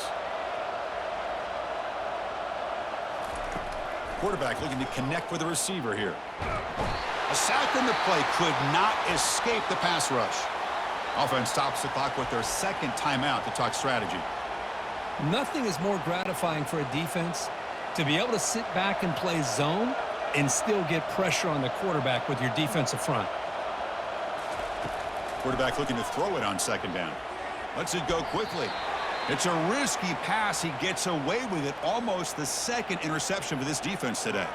S1: Quarterback looking to connect with the receiver here. A sack in the play could not escape the pass rush. Offense stops the clock with their second timeout to talk strategy.
S2: Nothing is more gratifying for a defense to be able to sit back and play zone and still get pressure on the quarterback with your defensive front.
S1: Quarterback looking to throw it on second down. Lets it go quickly. It's a risky pass. He gets away with it. Almost the second interception for this defense today.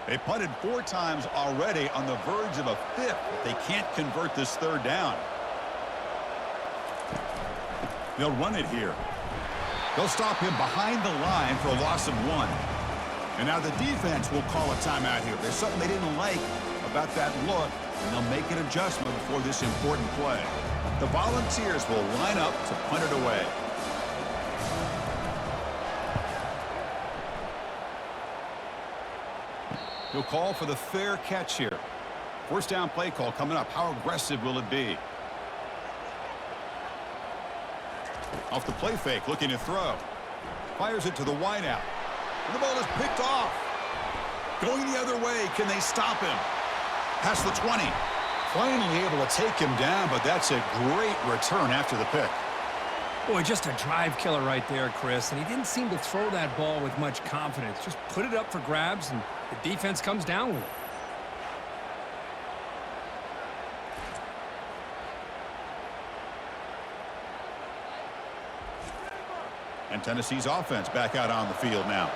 S1: They punted 4 times already, on the verge of a 5th. They can't convert this third down. They'll run it here. They'll stop him behind the line for a loss of 1. And now the defense will call a timeout here. There's something they didn't like about that look, and they'll make an adjustment before this important play. The Volunteers will line up to punt it away. He'll call for the fair catch here. 1st down play call coming up. How aggressive will it be? Off the play fake, looking to throw. Fires it to the wideout. And the ball is picked off. Going the other way, can they stop him? Past the 20. Finally able to take him down, but that's a great return after the pick.
S3: Boy, just a drive killer right there, Chris. And he didn't seem to throw that ball with much confidence. Just put it up for grabs, and the defense comes down with it.
S1: And Tennessee's offense back out on the field now.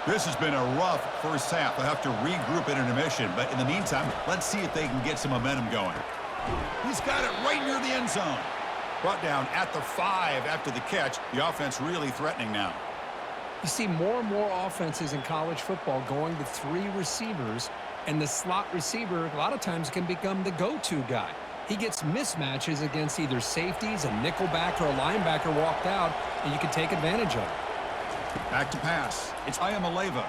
S1: This has been a rough first half. They'll have to regroup in intermission. But in the meantime, let's see if they can get some momentum going. He's got it right near the end zone. Brought down at the 5 after the catch. The offense really threatening now.
S2: You see more and more offenses in college football going to 3 receivers, and the slot receiver a lot of times can become the go-to guy. He gets mismatches against either safeties, a nickelback, or a linebacker walked out, and you can take advantage of it.
S1: Back to pass. It's Ayamaleva.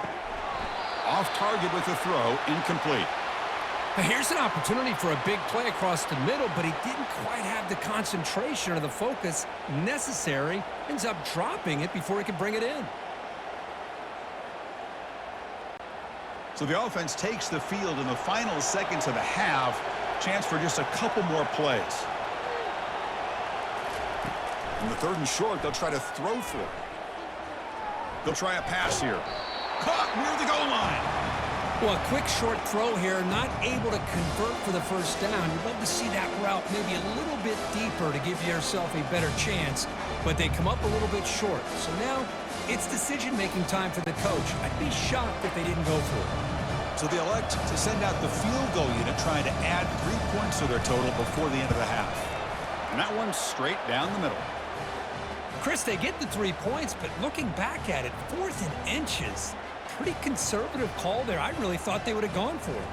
S1: Off target with the throw, incomplete.
S2: Here's an opportunity for a big play across the middle, but he didn't quite have the concentration or the focus necessary. Ends up dropping it before he could bring it in.
S1: So the offense takes the field in the final seconds of the half. Chance for just a couple more plays. In the 3rd and short, they'll try to throw for it. They'll try a pass here. Caught near the goal line.
S2: Well, a quick short throw here, not able to convert for the 1st down. You'd love to see that route maybe a little bit deeper to give yourself a better chance, but they come up a little bit short. So now it's decision-making time for the coach. I'd be shocked if they didn't go for it.
S1: So they elect to send out the field goal unit, trying to add 3 points to their total before the end of the half. And that one's straight down the middle.
S2: Chris, they get the 3 points, but looking back at it, 4th and inches. Pretty conservative call there. I really thought they would have gone for it.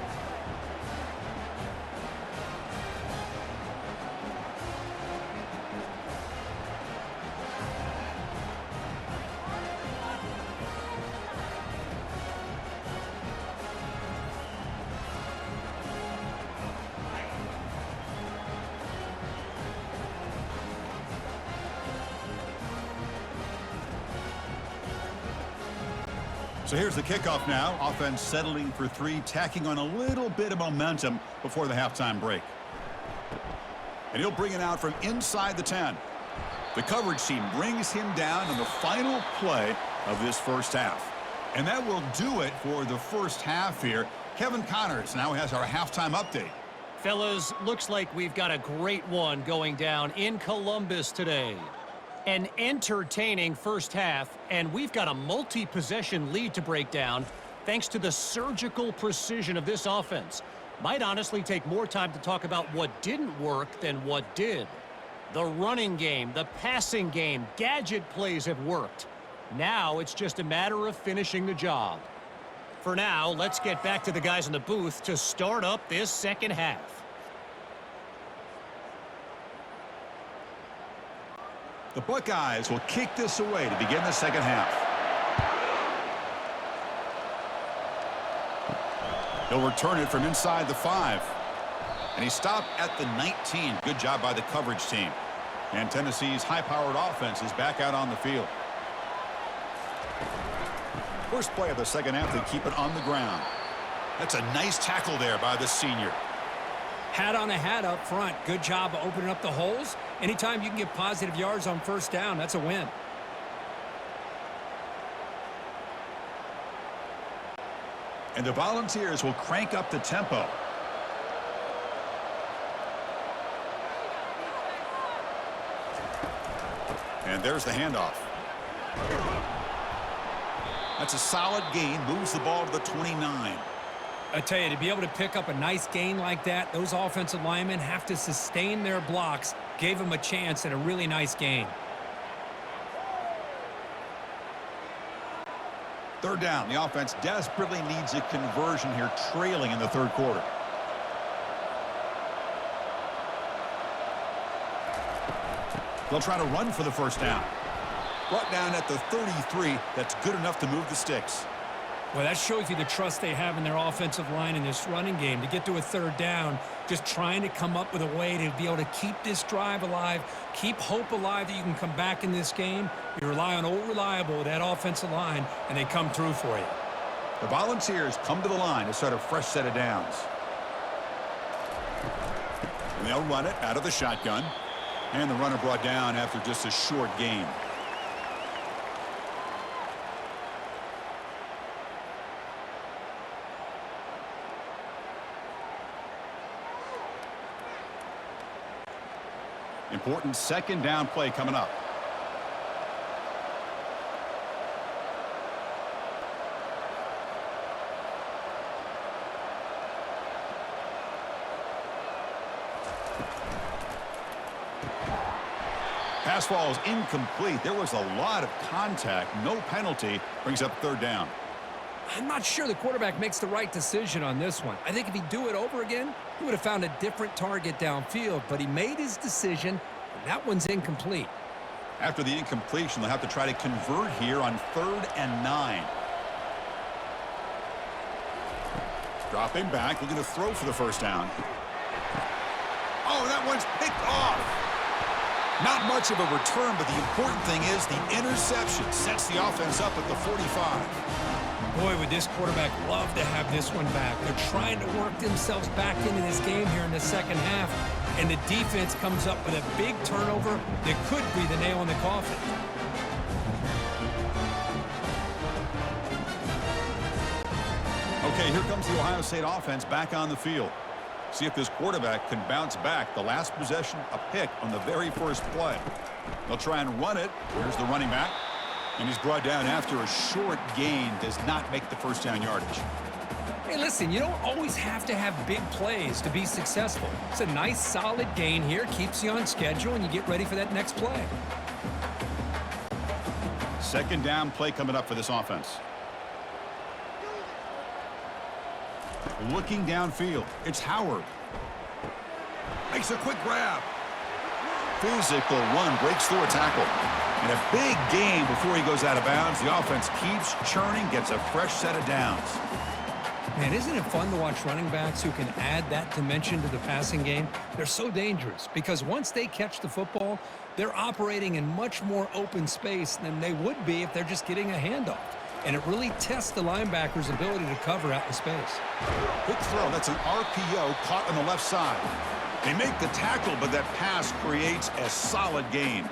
S1: So here's the kickoff now. Offense settling for 3, tacking on a little bit of momentum before the halftime break. And he'll bring it out from inside the 10. The coverage team brings him down on the final play of this first half. And that will do it for the first half here. Kevin Connors now has our halftime update.
S4: Fellas, looks like we've got a great one going down in Columbus today. An entertaining first half, and we've got a multi-possession lead to break down thanks to the surgical precision of this offense. Might honestly take more time to talk about what didn't work than what did. The running game, the passing game, gadget plays have worked. Now it's just a matter of finishing the job. For now, let's get back to the guys in the booth to start up this second half.
S1: The Buckeyes will kick this away to begin the second half. He'll return it from inside the 5. And he stopped at the 19. Good job by the coverage team. And Tennessee's high-powered offense is back out on the field. First play of the second half, they keep it on the ground. That's a nice tackle there by the senior.
S2: Hat on a hat up front. Good job of opening up the holes. Anytime you can get positive yards on first down, that's a win.
S1: And the Volunteers will crank up the tempo. And there's the handoff. That's a solid gain. Moves the ball to the 29.
S2: I tell you, to be able to pick up a nice gain like that, those offensive linemen have to sustain their blocks. Gave them a chance at a really nice gain.
S1: Third down. The offense desperately needs a conversion here, trailing in the third quarter. They'll try to run for the first down. Brought down at the 33. That's good enough to move the sticks.
S2: Well, that shows you the trust they have in their offensive line in this running game. To get to a third down, just trying to come up with a way to be able to keep this drive alive, keep hope alive that you can come back in this game. You rely on old reliable with that offensive line, and they come through for you.
S1: The Volunteers come to the line to start a fresh set of downs. And they'll run it out of the shotgun. And the runner brought down after just a short gain. Important second down play coming up. Pass ball is incomplete. There was a lot of contact. No penalty. Brings up third down.
S2: I'm not sure the quarterback makes the right decision on this one. I think if he'd do it over again, he would have found a different target downfield, but he made his decision, and that one's incomplete.
S1: After the incompletion, they'll have to try to convert here on 3rd and 9. Dropping back, looking to throw for the first down. Oh, that one's picked off. Not much of a return, but the important thing is the interception sets the offense up at the 45.
S2: Boy, would this quarterback love to have this one back. They're trying to work themselves back into this game here in the second half, and the defense comes up with a big turnover that could be the nail in the coffin.
S1: Okay, here comes the Ohio State offense back on the field. See if this quarterback can bounce back. The last possession, a pick on the very first play. They'll try and run it. Here's the running back. And he's brought down after a short gain. Does not make the first down yardage.
S2: Hey, listen, you don't always have to have big plays to be successful. It's a nice, solid gain here. Keeps you on schedule, and you get ready for that next play.
S1: Second down play coming up for this offense. Looking downfield. It's Howard. Makes a quick grab. Physical run. Breaks through a tackle. And a big gain before he goes out of bounds. The offense keeps churning. Gets a fresh set of downs.
S2: Man, isn't it fun to watch running backs who can add that dimension to the passing game? They're so dangerous because once they catch the football, they're operating in much more open space than they would be if they're just getting a handoff. and it really tests the linebacker's ability to cover out in space.
S1: Quick throw. That's an RPO caught on the left side. They make the tackle, but that pass creates a solid gain.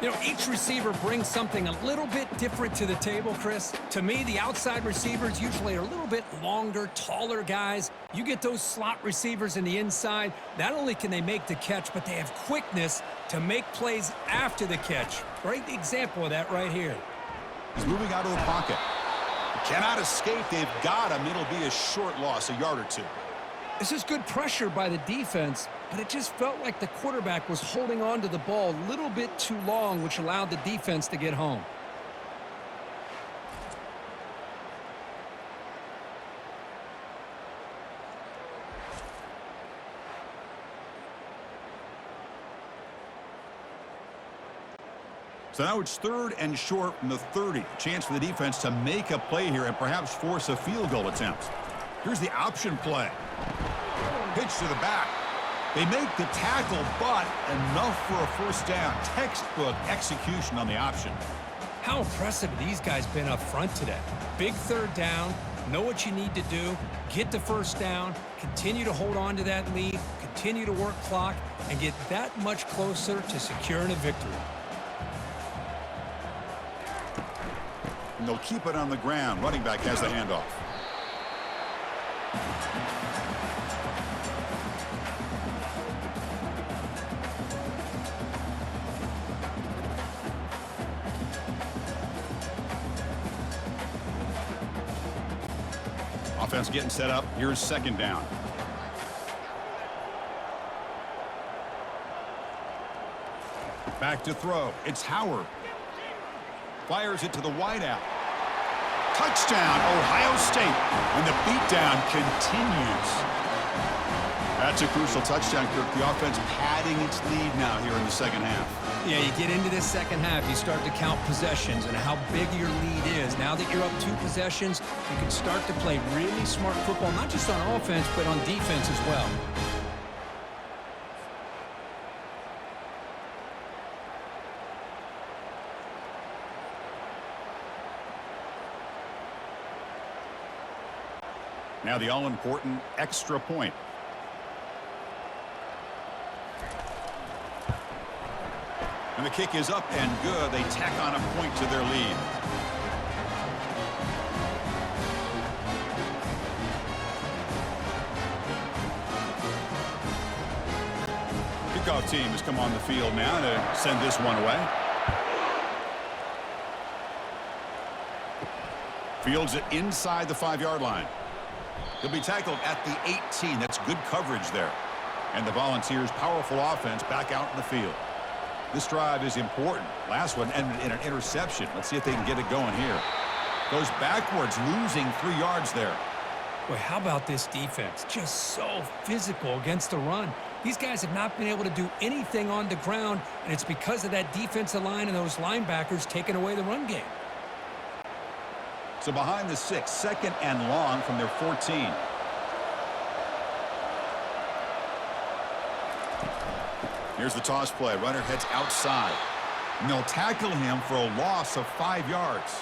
S2: You know, each receiver brings something a little bit different to the table, Chris. To me, the outside receivers usually are a little bit longer, taller guys. You get those slot receivers in the inside, not only can they make the catch, but they have quickness to make plays after the catch. Great example of that right here.
S1: He's moving out of the pocket. Cannot escape. They've got him. It'll be a short loss, a yard or two.
S2: This is good pressure by the defense, but it just felt like the quarterback was holding on to the ball a little bit too long, which allowed the defense to get home.
S1: So now it's 3rd and short from the 30. Chance for the defense to make a play here and perhaps force a field goal attempt. Here's the option play. Pitch to the back. They make the tackle, but enough for a first down. Textbook execution on the option.
S2: How impressive have these guys been up front today? Big 3rd down, know what you need to do, get the first down, continue to hold on to that lead, continue to work clock, and get that much closer to securing a victory.
S1: And they'll keep it on the ground. Running back has the handoff. Offense getting set up. Here's 2nd down. Back to throw. It's Howard. Fires it to the wideout. Touchdown, Ohio State. And the beatdown continues. That's a crucial touchdown, Kirk. The offense padding its lead now here in the 2nd half.
S2: Yeah, you get into this 2nd half, you start to count possessions and how big your lead is. Now that you're up 2 possessions, you can start to play really smart football, not just on offense, but on defense as well.
S1: Now the all-important extra point. And the kick is up and good. They tack on a point to their lead. Kickoff team has come on the field now to send this one away. Fields it inside the 5-yard line. He'll be tackled at the 18. That's good coverage there. And the Volunteers' powerful offense back out in the field. This drive is important. Last one ended in an interception. Let's see if they can get it going here. Goes backwards, losing 3 yards there.
S2: Boy, how about this defense? Just so physical against the run. These guys have not been able to do anything on the ground, and it's because of that defensive line and those linebackers taking away the run game.
S1: So behind the 6, 2nd and long from their 14. Here's the toss play. Runner heads outside. And they'll tackle him for a loss of 5 yards.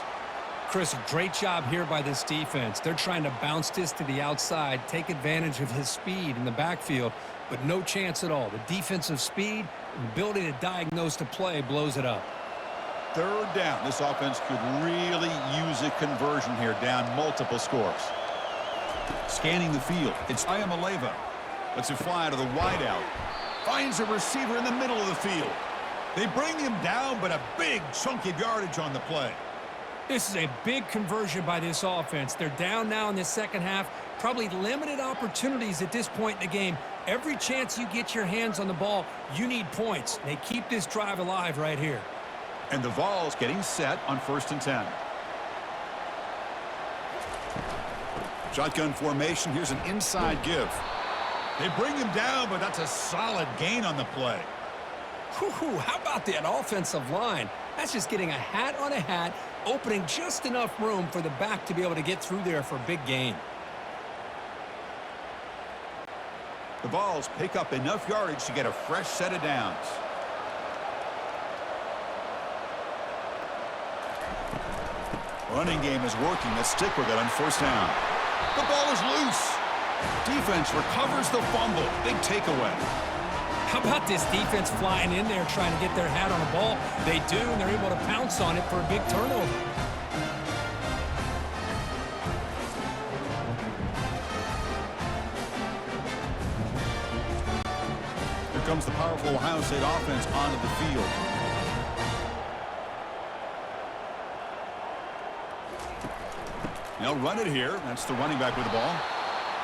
S2: Chris, great job here by this defense. They're trying to bounce this to the outside, take advantage of his speed in the backfield, but no chance at all. The defensive speed and ability to diagnose the play blows it up.
S1: 3rd down. This offense could really use a conversion here, down multiple scores. Scanning the field. It's Ayamaleva. Lets it fly to the wideout. Finds a receiver in the middle of the field. They bring him down, but a big chunk of yardage on the play.
S2: This is a big conversion by this offense. They're down now in the 2nd half. Probably limited opportunities at this point in the game. Every chance you get your hands on the ball, you need points. They keep this drive alive right here.
S1: And the Vols getting set on 1st and 10. Shotgun formation. Here's an inside give. They bring him down, but that's a solid gain on the play.
S2: Whew, how about that offensive line? That's just getting a hat on a hat, opening just enough room for the back to be able to get through there for a big gain.
S1: The Vols pick up enough yardage to get a fresh set of downs. Running game is working. Let's stick with it on first down. The ball is loose. Defense recovers the fumble. Big takeaway.
S3: How about this defense flying in there trying to get their hat on the ball? They do, and they're able to pounce on it for a big turnover.
S1: Here comes the powerful Ohio State offense onto the field. They'll run it here. That's the running back with the ball.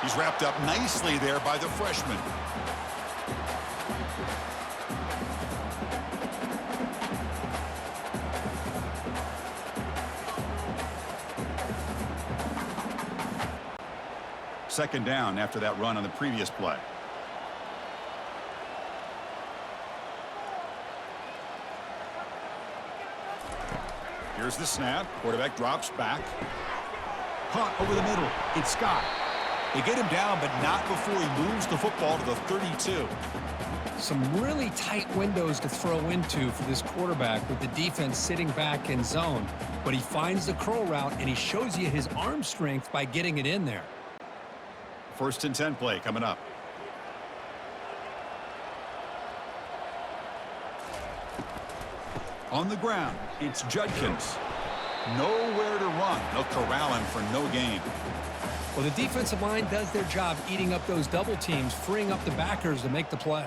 S1: He's wrapped up nicely there by the freshman. Second down after that run on the previous play. Here's the snap. Quarterback drops back. Caught over the middle. It's Scott. They get him down, but not before he moves the football to the 32.
S2: Some really tight windows to throw into for this quarterback with the defense sitting back in zone. But he finds the curl route, and he shows you his arm strength by getting it in there.
S1: First and 10 play coming up. On the ground, it's Judkins. Nowhere to run. They'll corral him for no gain.
S2: Well, the defensive line does their job eating up those double teams, freeing up the backers to make the play.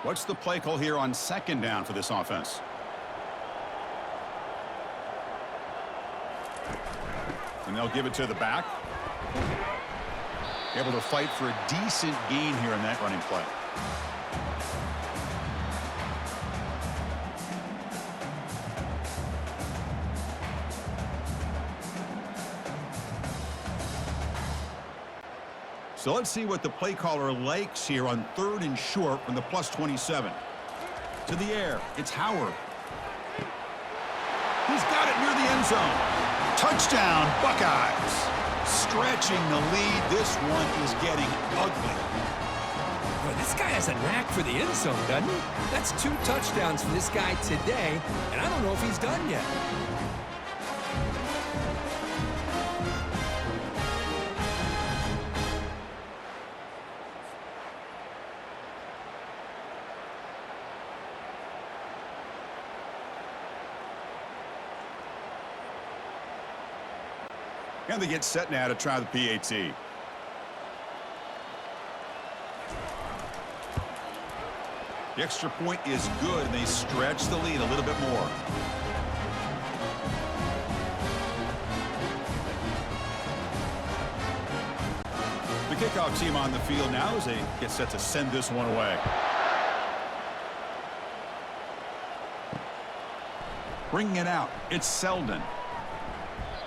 S1: What's the play call here on second down for this offense? And they'll give it to the back. Able to fight for a decent gain here in that running play. So let's see what the play caller likes here on third and short from the +27. To the air, it's Howard. He's got it near the end zone. Touchdown, Buckeyes. Stretching the lead. This one is getting ugly.
S2: Boy, this guy has a knack for the end zone, doesn't he? That's 2 touchdowns for this guy today, and I don't know if he's done yet.
S1: And they get set now to try the PAT. The extra point is good, and they stretch the lead a little bit more. The kickoff team on the field now as they get set to send this one away. Bringing it out, it's Selden.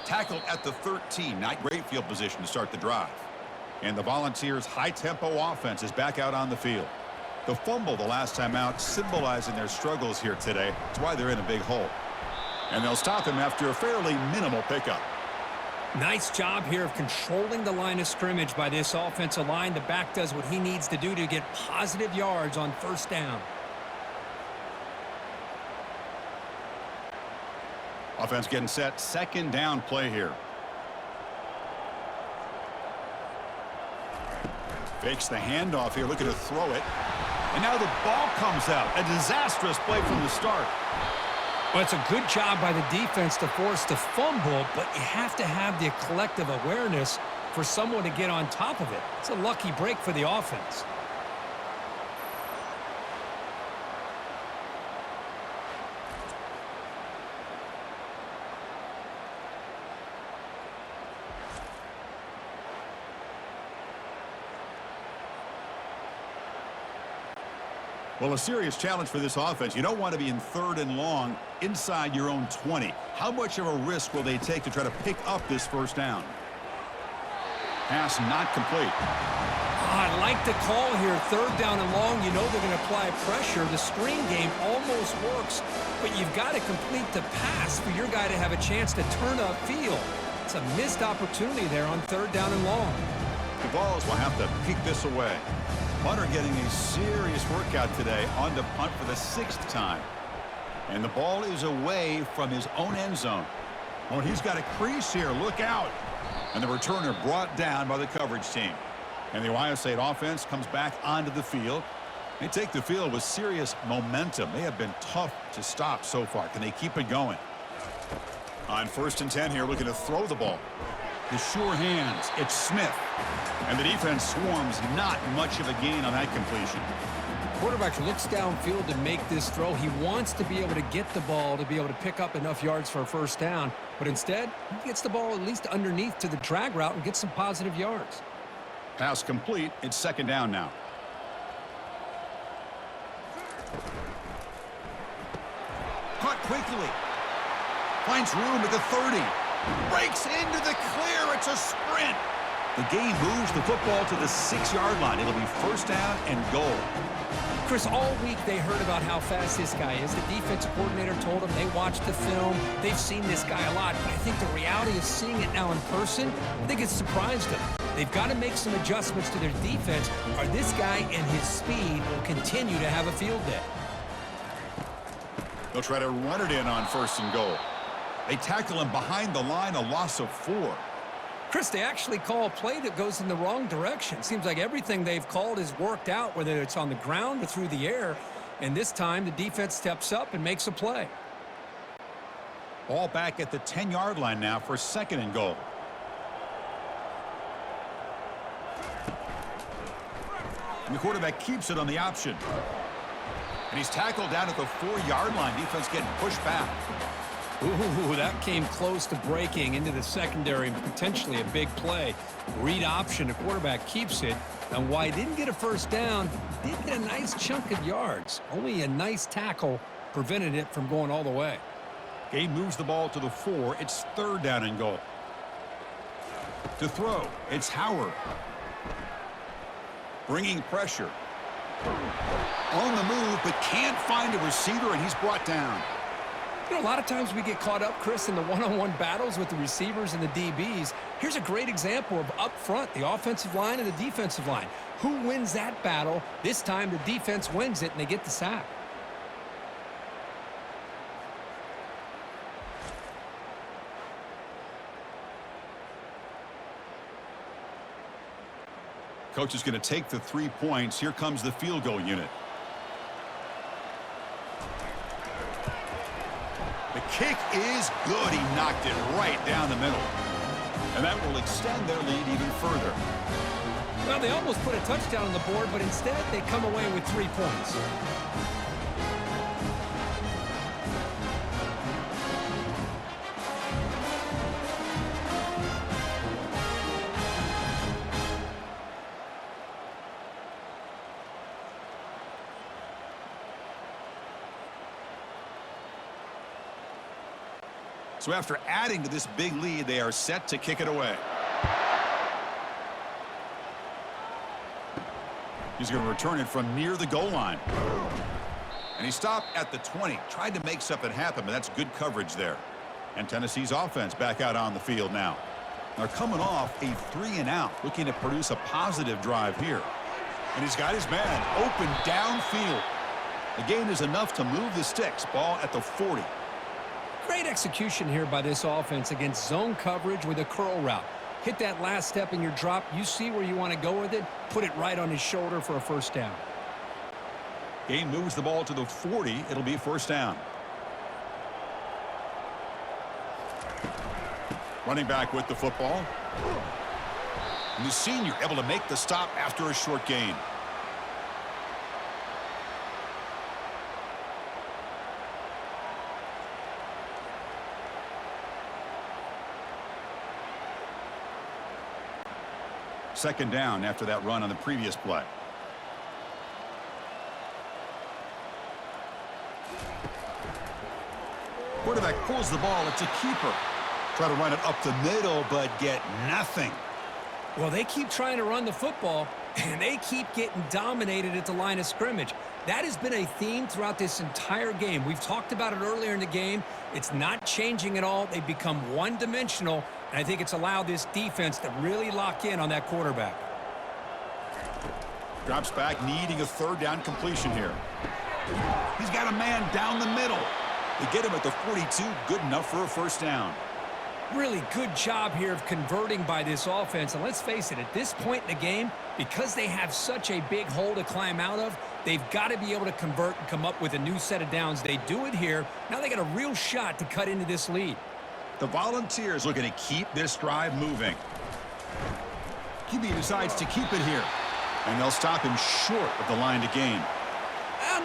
S1: Tackled at the 13. Not great field position to start the drive. And the Volunteers' high-tempo offense is back out on the field. The fumble the last time out symbolizing their struggles here today. That's why they're in a big hole. And they'll stop him after a fairly minimal pickup.
S2: Nice job here of controlling the line of scrimmage by this offensive line. The back does what he needs to do to get positive yards on first down.
S1: Offense getting set. Second down play here. Fakes the handoff here, looking to throw it. And now the ball comes out. A disastrous play from the start.
S2: Well, it's a good job by the defense to force the fumble, but you have to have the collective awareness for someone to get on top of it. It's a lucky break for the offense.
S1: Well, a serious challenge for this offense. You don't want to be in third and long inside your own 20. How much of a risk will they take to try to pick up this first down? Pass not complete.
S2: I like the call here. Third down and long. You know they're going to apply pressure. The screen game almost works, but you've got to complete the pass for your guy to have a chance to turn upfield. It's a missed opportunity there on third down and long.
S1: The Vols will have to kick this away. Punter getting a serious workout today on to punt for the 6th time. And the ball is away from his own end zone. Oh, he's got a crease here. Look out. And the returner brought down by the coverage team. And the Ohio State offense comes back onto the field. They take the field with serious momentum. They have been tough to stop so far. Can they keep it going? On 1st and 10 here, looking to throw the ball. The sure hands. It's Smith. And the defense swarms. Not much of a gain on that completion.
S2: Quarterback looks downfield to make this throw. He wants to be able to get the ball to be able to pick up enough yards for a 1st down. But instead, he gets the ball at least underneath to the drag route and gets some positive yards.
S1: Pass complete. It's 2nd down now. Caught quickly. Finds room at the 30. Breaks into the clear. It's a sprint. The game moves the football to the 6-yard line. It'll be 1st down and goal.
S2: Chris, all week they heard about how fast this guy is. The defensive coordinator told them they watched the film. They've seen this guy a lot. But I think the reality of seeing it now in person, I think it's surprised them. They've got to make some adjustments to their defense, or this guy and his speed will continue to have a field day.
S1: They'll try to run it in on 1st and goal. They tackle him behind the line, a loss of 4.
S2: Chris, they actually call a play that goes in the wrong direction. Seems like everything they've called has worked out, whether it's on the ground or through the air. And this time, the defense steps up and makes a play.
S1: Ball back at the 10-yard line now for 2nd and goal. And the quarterback keeps it on the option. And he's tackled down at the 4-yard line. Defense getting pushed back.
S2: Ooh, that came close to breaking into the secondary and potentially a big play. Read option, the quarterback keeps it. And while he didn't get a 1st down, he did get a nice chunk of yards. Only a nice tackle prevented it from going all the way.
S1: Game moves the ball to the 4. It's 3rd down and goal. To throw, it's Howard. Bringing pressure. On the move, but can't find a receiver, and he's brought down.
S2: You know, a lot of times we get caught up, Chris, in the one-on-one battles with the receivers and the DBs. Here's a great example of up front, the offensive line and the defensive line. Who wins that battle? This time the defense wins it, and they get the sack.
S1: Coach is going to take the 3 points. Here comes the field goal unit. The kick is good. He knocked it right down the middle. And that will extend their lead even further.
S2: Well, they almost put a touchdown on the board, but instead they come away with 3 points.
S1: So after adding to this big lead, they are set to kick it away. He's going to return it from near the goal line. And he stopped at the 20. Tried to make something happen, but that's good coverage there. And Tennessee's offense back out on the field now. They're coming off a 3-and-out, looking to produce a positive drive here. And he's got his man open downfield. The gain is enough to move the sticks. Ball at the 40.
S2: Great execution here by this offense against zone coverage with a curl route. Hit that last step in your drop. You see where you want to go with it. Put it right on his shoulder for a 1st down.
S1: Game moves the ball to the 40. It'll be 1st down. Running back with the football. And the senior able to make the stop after a short gain. Second down after that run on the previous play. Quarterback pulls the ball. It's a keeper. Try to run it up the middle, but get nothing.
S2: Well, they keep trying to run the football, and they keep getting dominated at the line of scrimmage. That has been a theme throughout this entire game. We've talked about it earlier in the game. It's not changing at all. They've become one-dimensional, and I think it's allowed this defense to really lock in on that quarterback.
S1: Drops back, needing a third down completion here. He's got a man down the middle. They get him at the 42, good enough for a first down.
S2: Really good job here of converting by this offense. And let's face it, at this point in the game, because they have such a big hole to climb out of, they've got to be able to convert and come up with a new set of downs. They do it here. Now they got a real shot to cut into this lead.
S1: The Volunteers looking to keep this drive moving. QB decides to keep it here. And they'll stop him short of the line to gain.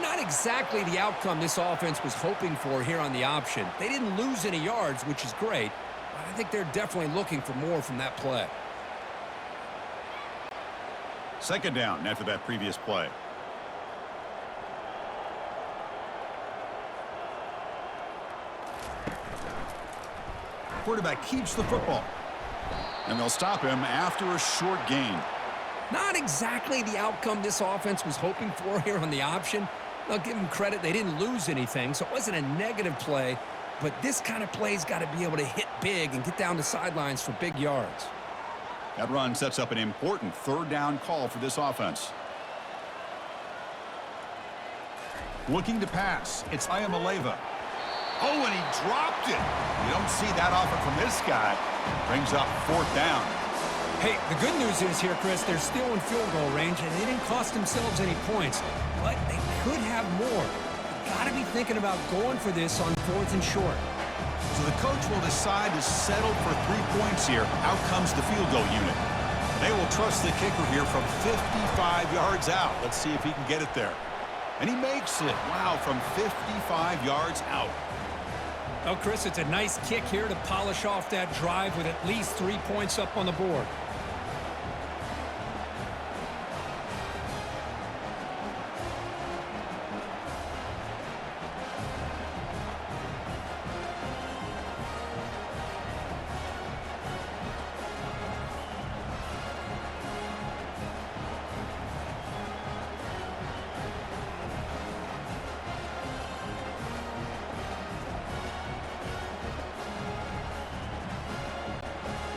S2: Not exactly the outcome this offense was hoping for here on the option. They didn't lose any yards, which is great. But I think they're definitely looking for more from that play.
S1: Second down after that previous play. Quarterback keeps the football. And they'll stop him after a short gain.
S2: Not exactly the outcome this offense was hoping for here on the option. I'll give them credit. They didn't lose anything, so it wasn't a negative play. But this kind of play's got to be able to hit big and get down the sidelines for big yards.
S1: That run sets up an important third down call for this offense. Looking to pass. It's Ayamaleva. Oh, and he dropped it. You don't see that often from this guy. Brings up fourth down.
S3: Hey, the good news is here, Chris, they're still in field goal range, and they didn't cost themselves any points. But they could have more. Got to be thinking about going for this on fourth and short.
S1: So the coach will decide to settle for 3 points here. Out comes the field goal unit. They will trust the kicker here from 55 yards out. Let's see if he can get it there. And he makes it. Wow, from 55 yards out.
S3: Well, Chris, it's a nice kick here to polish off that drive with at least 3 points up on the board.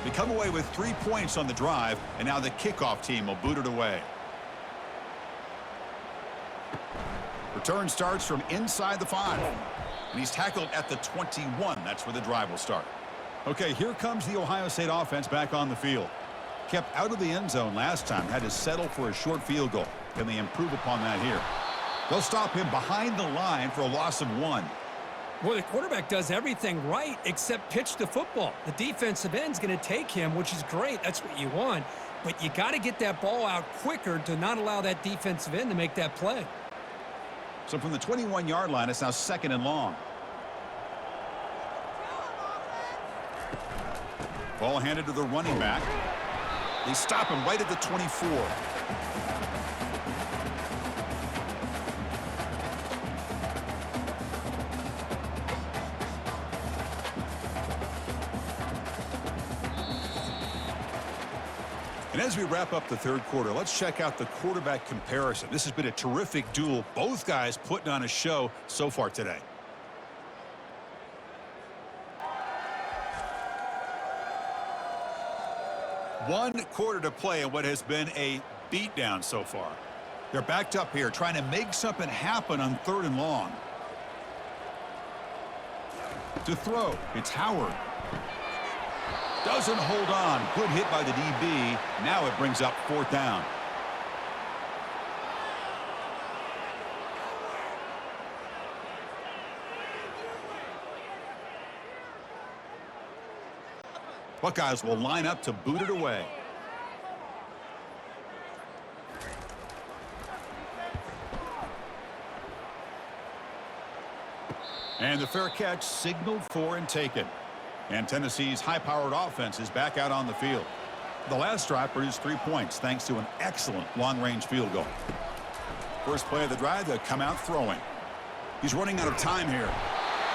S1: They come away with 3 points on the drive, and now the kickoff team will boot it away. Return starts from inside the 5. And he's tackled at the 21. That's where the drive will start. Okay, here comes the Ohio State offense back on the field. Kept out of the end zone last time, had to settle for a short field goal. Can they improve upon that here? They'll stop him behind the line for a loss of 1.
S3: Well, the quarterback does everything right except pitch the football. The defensive end's going to take him, which is great. That's what you want. But you got to get that ball out quicker to not allow that defensive end to make that play.
S1: So from the 21-yard line, it's now 2nd and long. Ball handed to the running back. They stop him right at the 24. And as we wrap up the third quarter, let's check out the quarterback comparison. This has been a terrific duel. Both guys putting on a show so far today. One quarter to play in what has been a beatdown so far. They're backed up here trying to make something happen on 3rd and long. To throw, it's Howard. Doesn't hold on. Good hit by the DB. Now it brings up 4th down. Buckeyes will line up to boot it away. And the fair catch signaled for and taken. And Tennessee's high-powered offense is back out on the field. The last drive produced 3 points thanks to an excellent long-range field goal. First play of the drive, they'll come out throwing. He's running out of time here.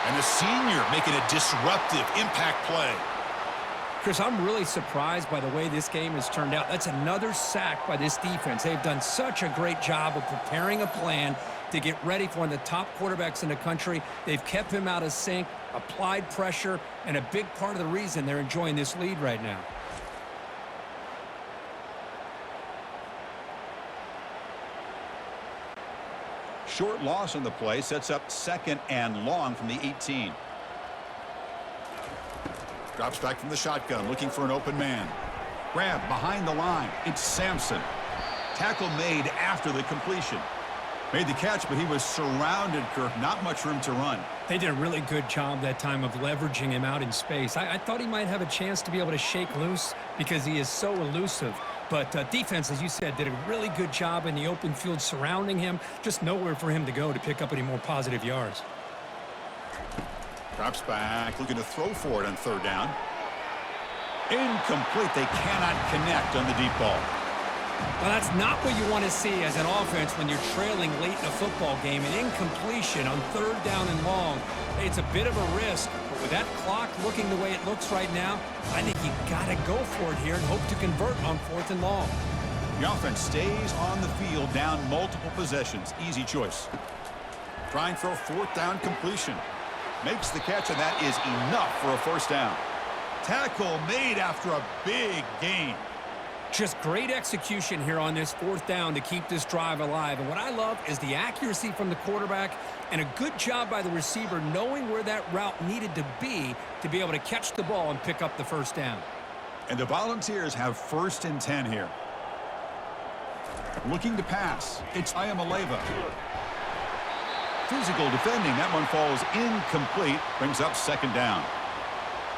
S1: And the senior making a disruptive impact play.
S3: Chris, I'm really surprised by the way this game has turned out. That's another sack by this defense. They've done such a great job of preparing a plan to get ready for one of the top quarterbacks in the country. They've kept him out of sync, applied pressure, and a big part of the reason they're enjoying this lead right now.
S1: short loss on the play sets up 2nd and long from the 18. Drops back from the shotgun, looking for an open man. Grab behind the line. It's Sampson. Tackle made after the completion. Made the catch, but he was surrounded, Kirk. Not much room to run.
S3: They did a really good job that time of leveraging him out in space. I thought he might have a chance to be able to shake loose because he is so elusive. But defense, as you said, did a really good job in the open field surrounding him. Just nowhere for him to go to pick up any more positive yards.
S1: Drops back, looking to throw for it on 3rd down. Incomplete. They cannot connect on the deep ball.
S3: Well, that's not what you want to see as an offense when you're trailing late in a football game. An incompletion on 3rd down and long. It's a bit of a risk, but with that clock looking the way it looks right now, I think you got to go for it here and hope to convert on 4th and long.
S1: The offense stays on the field, down multiple possessions. Easy choice. Trying for a 4th down completion. Makes the catch, and that is enough for a 1st down. Tackle made after a big gain.
S3: Just great execution here on this 4th down to keep this drive alive. And what I love is the accuracy from the quarterback and a good job by the receiver knowing where that route needed to be able to catch the ball and pick up the 1st down.
S1: And the Volunteers have 1st and 10 here. Looking to pass. It's Ayamaleva. Physical defending. That one falls incomplete. Brings up 2nd down.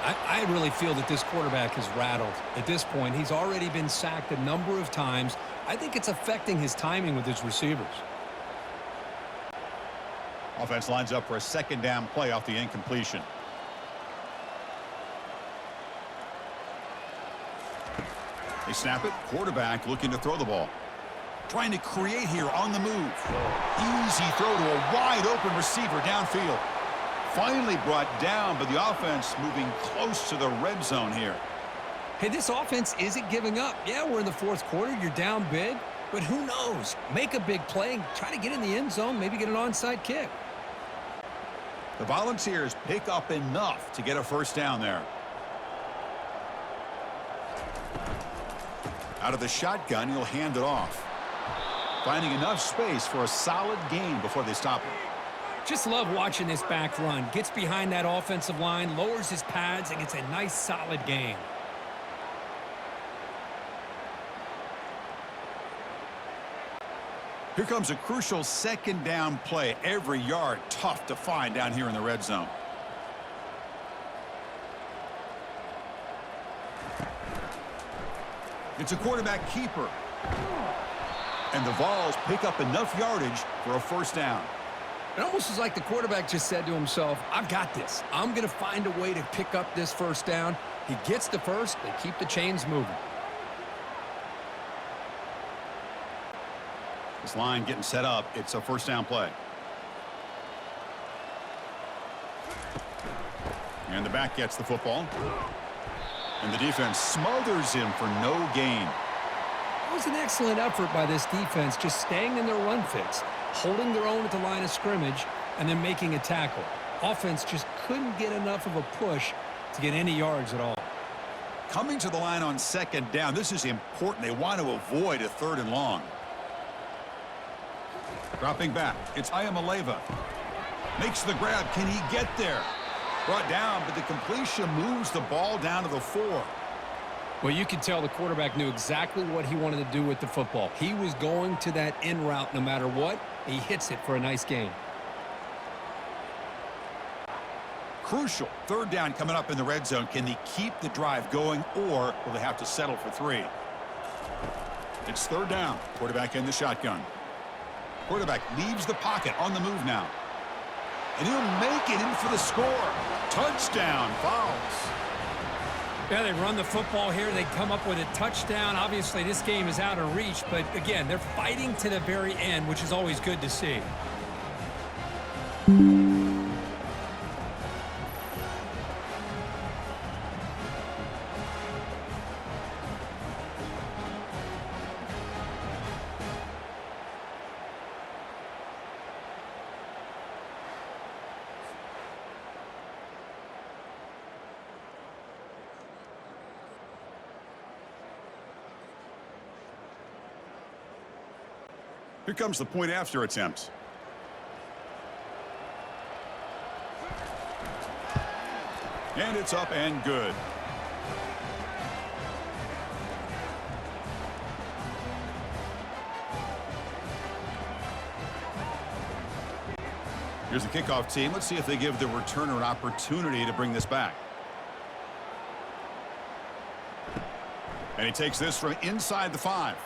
S2: I really feel that this quarterback is rattled. At this point, he's already been sacked a number of times. I think it's affecting his timing with his receivers.
S1: Offense lines up for a 2nd down play off the incompletion. They snap it. Quarterback looking to throw the ball. Trying to create here on the move. Easy throw to a wide open receiver downfield. Finally brought down, but the offense moving close to the red zone here.
S2: Hey, this offense isn't giving up. Yeah, we're in the 4th quarter. You're down big, but who knows? Make a big play. Try to get in the end zone, maybe get an onside kick.
S1: The Volunteers pick up enough to get a 1st down there. Out of the shotgun, he'll hand it off. Finding enough space for a solid gain before they stop him.
S3: Just love watching this back run. Gets behind that offensive line, lowers his pads, and gets a nice solid gain.
S1: Here comes a crucial 2nd down play. Every yard tough to find down here in the red zone. It's a quarterback keeper. And the Vols pick up enough yardage for a 1st down.
S2: It almost was like the quarterback just said to himself, I've got this. I'm going to find a way to pick up this 1st down. He gets the 1st. They keep the chains moving.
S1: This line getting set up. It's a 1st down play. And the back gets the football. And the defense smothers him for no gain.
S2: It was an excellent effort by this defense, just staying in their run fits, holding their own at the line of scrimmage, and then making a tackle. Offense just couldn't get enough of a push to get any yards at all.
S1: Coming to the line on 2nd down, this is important. They want to avoid a 3rd and long. Dropping back, it's Ayamaleva. Makes the grab. Can he get there? Brought down, but the completion moves the ball down to the 4.
S2: Well, you could tell the quarterback knew exactly what he wanted to do with the football. He was going to that in route no matter what. He hits it for a nice gain.
S1: Crucial 3rd down coming up in the red zone. Can they keep the drive going, or will they have to settle for 3? It's 3rd down. Quarterback in the shotgun. Quarterback leaves the pocket on the move now. And he'll make it in for the score. Touchdown, Vols.
S3: Yeah, they run the football here. They come up with a touchdown. Obviously, this game is out of reach, but again, they're fighting to the very end, which is always good to see.
S1: Here comes the point after attempt. And it's up and good. Here's the kickoff team. Let's see if they give the returner an opportunity to bring this back. And he takes this from inside the 5.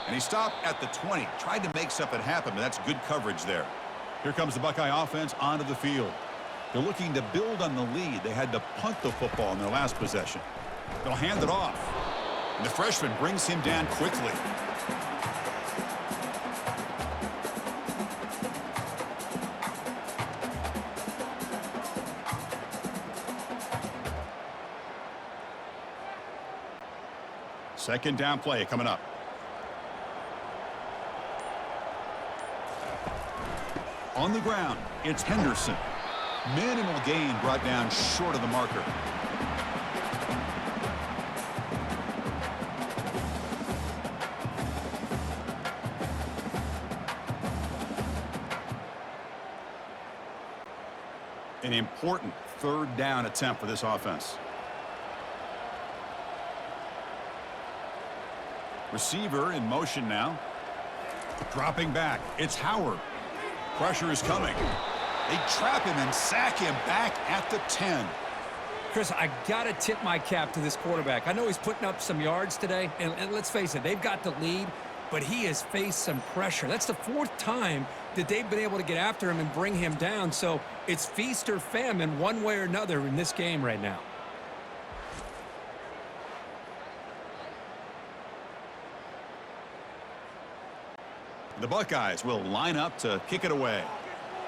S1: And he stopped at the 20. Tried to make something happen, but that's good coverage there. Here comes the Buckeye offense onto the field. They're looking to build on the lead. They had to punt the football in their last possession. They'll hand it off. And the freshman brings him down quickly. Second down play coming up. On the ground, it's Henderson. Minimal gain brought down short of the marker. An important third down attempt for this offense. Receiver in motion now. Dropping back. It's Howard. Pressure is coming. They trap him and sack him back at the 10.
S3: Chris, I got to tip my cap to this quarterback. I know he's putting up some yards today, and let's face it, they've got the lead, but he has faced some pressure. That's the 4th time that they've been able to get after him and bring him down, so it's feast or famine one way or another in this game right now.
S1: The Buckeyes will line up to kick it away.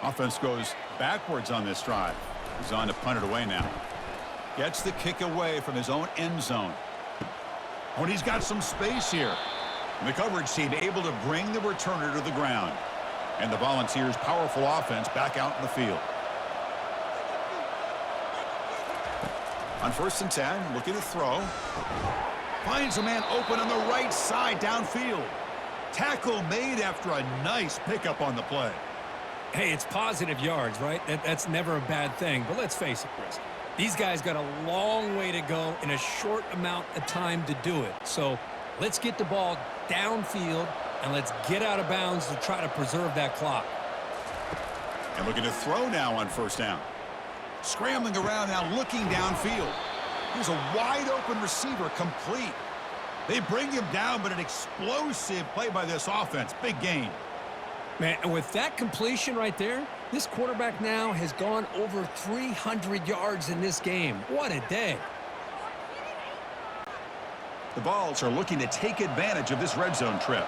S1: Offense goes backwards on this drive. He's on to punt it away now. Gets the kick away from his own end zone. Oh, and he's got some space here. And the coverage team able to bring the returner to the ground. And the Volunteers' powerful offense back out in the field. On 1st and 10, looking to throw. Finds a man open on the right side downfield. Tackle made after a nice pickup on the play.
S3: Hey, it's positive yards, right? That's never a bad thing. But let's face it, Chris. These guys got a long way to go in a short amount of time to do it. So let's get the ball downfield, and let's get out of bounds to try to preserve that clock.
S1: And looking to throw now on 1st down. Scrambling around now, looking downfield. Here's a wide-open receiver, complete. They bring him down, but an explosive play by this offense. Big gain.
S3: Man, and with that completion right there, this quarterback now has gone over 300 yards in this game. What a day.
S1: The Vols are looking to take advantage of this red zone trip.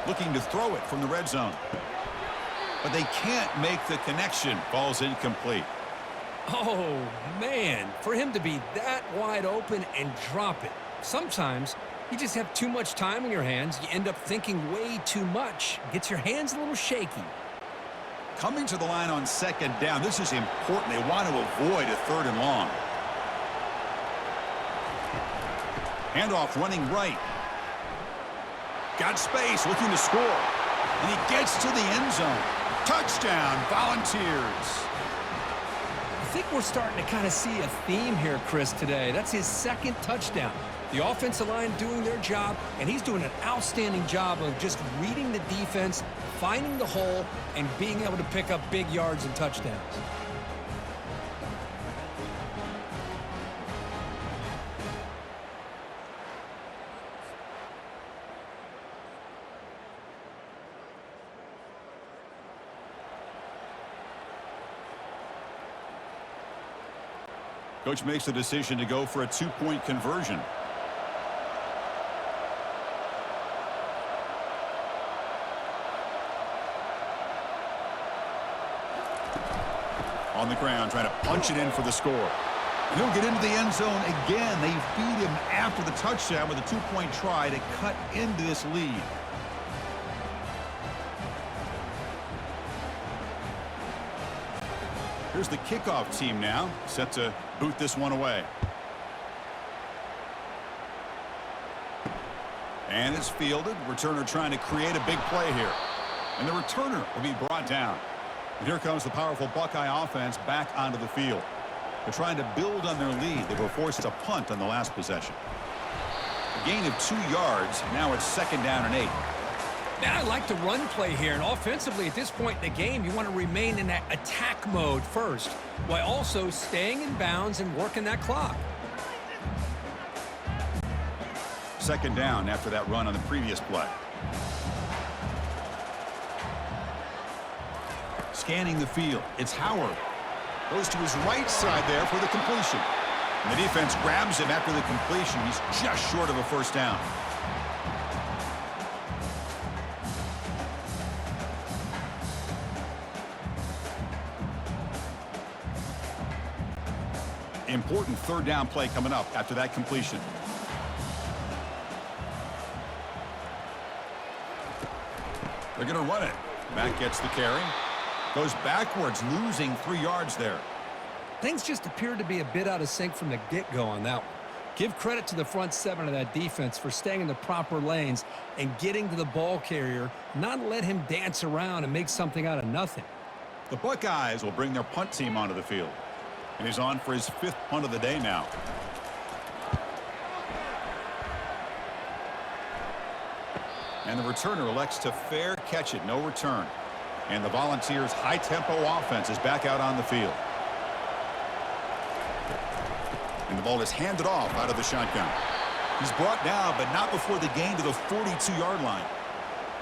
S1: Looking to throw it from the red zone. But they can't make the connection. Ball's incomplete.
S3: Oh, man, for him to be that wide open and drop it. Sometimes you just have too much time in your hands. You end up thinking way too much. Gets your hands a little shaky.
S1: Coming to the line on 2nd down. This is important. They want to avoid a 3rd and long. Handoff running right. Got space, looking to score. And he gets to the end zone. Touchdown, Volunteers.
S3: I think we're starting to kind of see a theme here, Chris, today. That's his 2nd touchdown. The offensive line doing their job, and he's doing an outstanding job of just reading the defense, finding the hole, and being able to pick up big yards and touchdowns.
S1: Coach makes the decision to go for a 2-point conversion. On the ground, trying to punch it in for the score. He'll get into the end zone again. They feed him after the touchdown with a 2-point try to cut into this lead. Here's the kickoff team now, set to boot this one away. And it's fielded. Returner trying to create a big play here. And the returner will be brought down. And here comes the powerful Buckeye offense back onto the field. They're trying to build on their lead. They were forced to punt on the last possession. A gain of 2 yards. Now it's 2nd down and 8.
S2: Now, I like the run play here, and offensively at this point in the game, you want to remain in that attack mode first, while also staying in bounds and working that clock.
S1: 2nd down after that run on the previous play. Scanning the field. It's Howard. Goes to his right side there for the completion. And the defense grabs him after the completion. He's just short of a 1st down. Important 3rd down play coming up after that completion. They're going to run it. Matt gets the carry. Goes backwards, losing 3 yards there.
S2: Things just appeared to be a bit out of sync from the get-go on that one. Give credit to the front 7 of that defense for staying in the proper lanes and getting to the ball carrier, not let him dance around and make something out of nothing.
S1: The Buckeyes will bring their punt team onto the field. And he's on for his 5th punt of the day now. And the returner elects to fair catch it, no return. And the Volunteers' high-tempo offense is back out on the field. And the ball is handed off out of the shotgun. He's brought down, but not before the gain to the 42-yard line.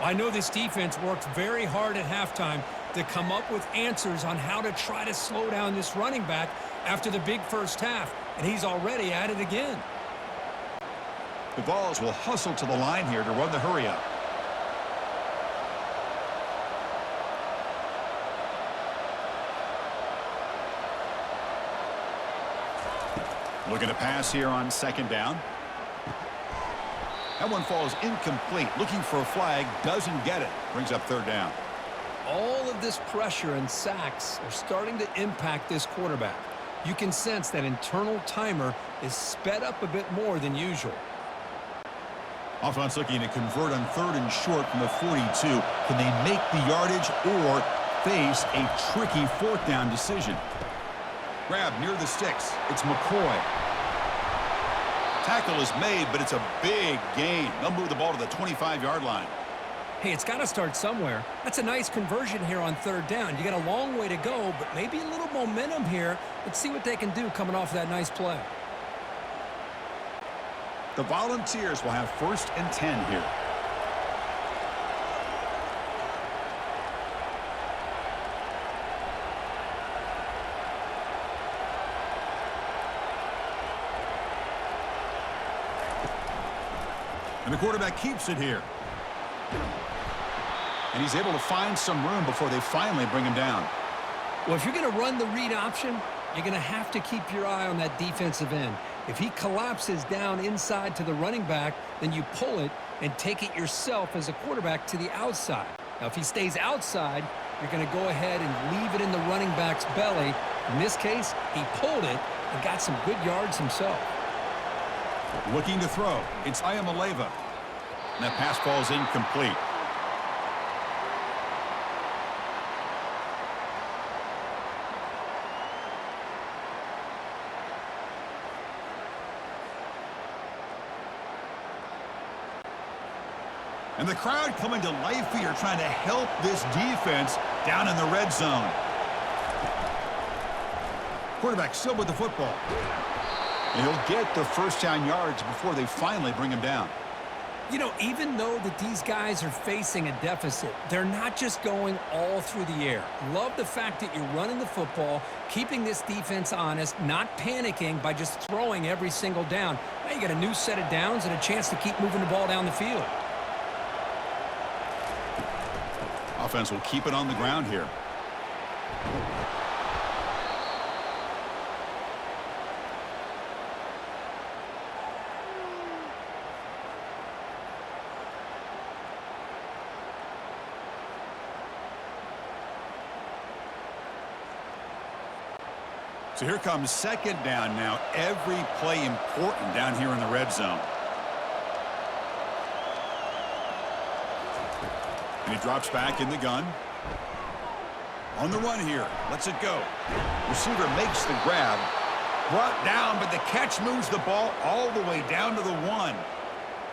S3: I know this defense worked very hard at halftime to come up with answers on how to try to slow down this running back after the big first half, and he's already at it again.
S1: The Vols will hustle to the line here to run the hurry-up. Looking to pass here on 2nd down. That one falls incomplete. Looking for a flag. Doesn't get it. Brings up 3rd down.
S2: All of this pressure and sacks are starting to impact this quarterback. You can sense that internal timer is sped up a bit more than usual.
S1: Offense looking to convert on 3rd and short from the 42. Can they make the yardage or face a tricky 4th down decision? Grab near the sticks. It's McCoy. Tackle is made, but it's a big gain. They'll move the ball to the 25-yard line.
S3: Hey, it's got to start somewhere. That's a nice conversion here on 3rd down. You got a long way to go, but maybe a little momentum here. Let's see what they can do coming off that nice play.
S1: The Volunteers will have 1st and 10 here. And the quarterback keeps it here. And he's able to find some room before they finally bring him down.
S2: Well, if you're going to run the read option, you're going to have to keep your eye on that defensive end. If he collapses down inside to the running back, then you pull it and take it yourself as a quarterback to the outside. Now, if he stays outside, you're going to go ahead and leave it in the running back's belly. In this case, he pulled it and got some good yards himself.
S1: Looking to throw. It's Ayamaleva. And that pass falls incomplete. And the crowd coming to life here, trying to help this defense down in the red zone. Quarterback still with the football. And he'll get the 1st down yards before they finally bring him down.
S3: You know, even though that these guys are facing a deficit, they're not just going all through the air. Love the fact that you're running the football, keeping this defense honest, not panicking by just throwing every single down. Now you got a new set of downs and a chance to keep moving the ball down the field.
S1: Offense will keep it on the ground here. So here comes 2nd down now. Every play important down here in the red zone. And he drops back in the gun. On the run here. Lets it go. Receiver makes the grab. Brought down, but the catch moves the ball all the way down to the 1.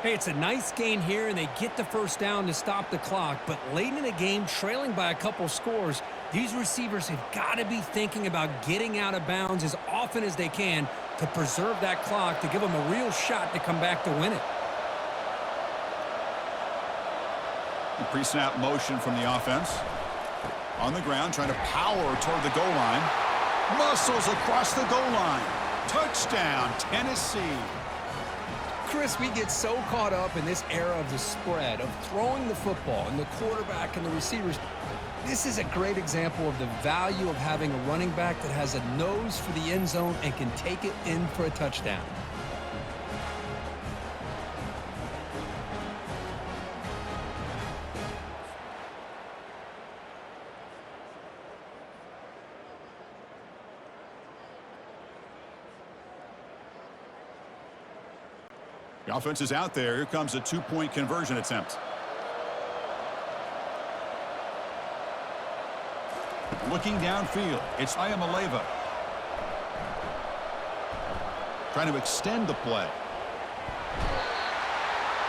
S3: Hey, it's a nice gain here, and they get the first down to stop the clock. But late in the game, trailing by a couple scores, these receivers have got to be thinking about getting out of bounds as often as they can to preserve that clock, to give them a real shot to come back to win it.
S1: The pre-snap motion from the offense. On the ground, trying to power toward the goal line. Muscles across the goal line. Touchdown, Tennessee.
S2: Chris, we get so caught up in this era of the spread, of throwing the football, and the quarterback and the receivers. This is a great example of the value of having a running back that has a nose for the end zone and can take it in for a touchdown.
S1: The offense is out there. Here comes a two-point conversion attempt. Looking downfield, it's Ayamaleva. Trying to extend the play.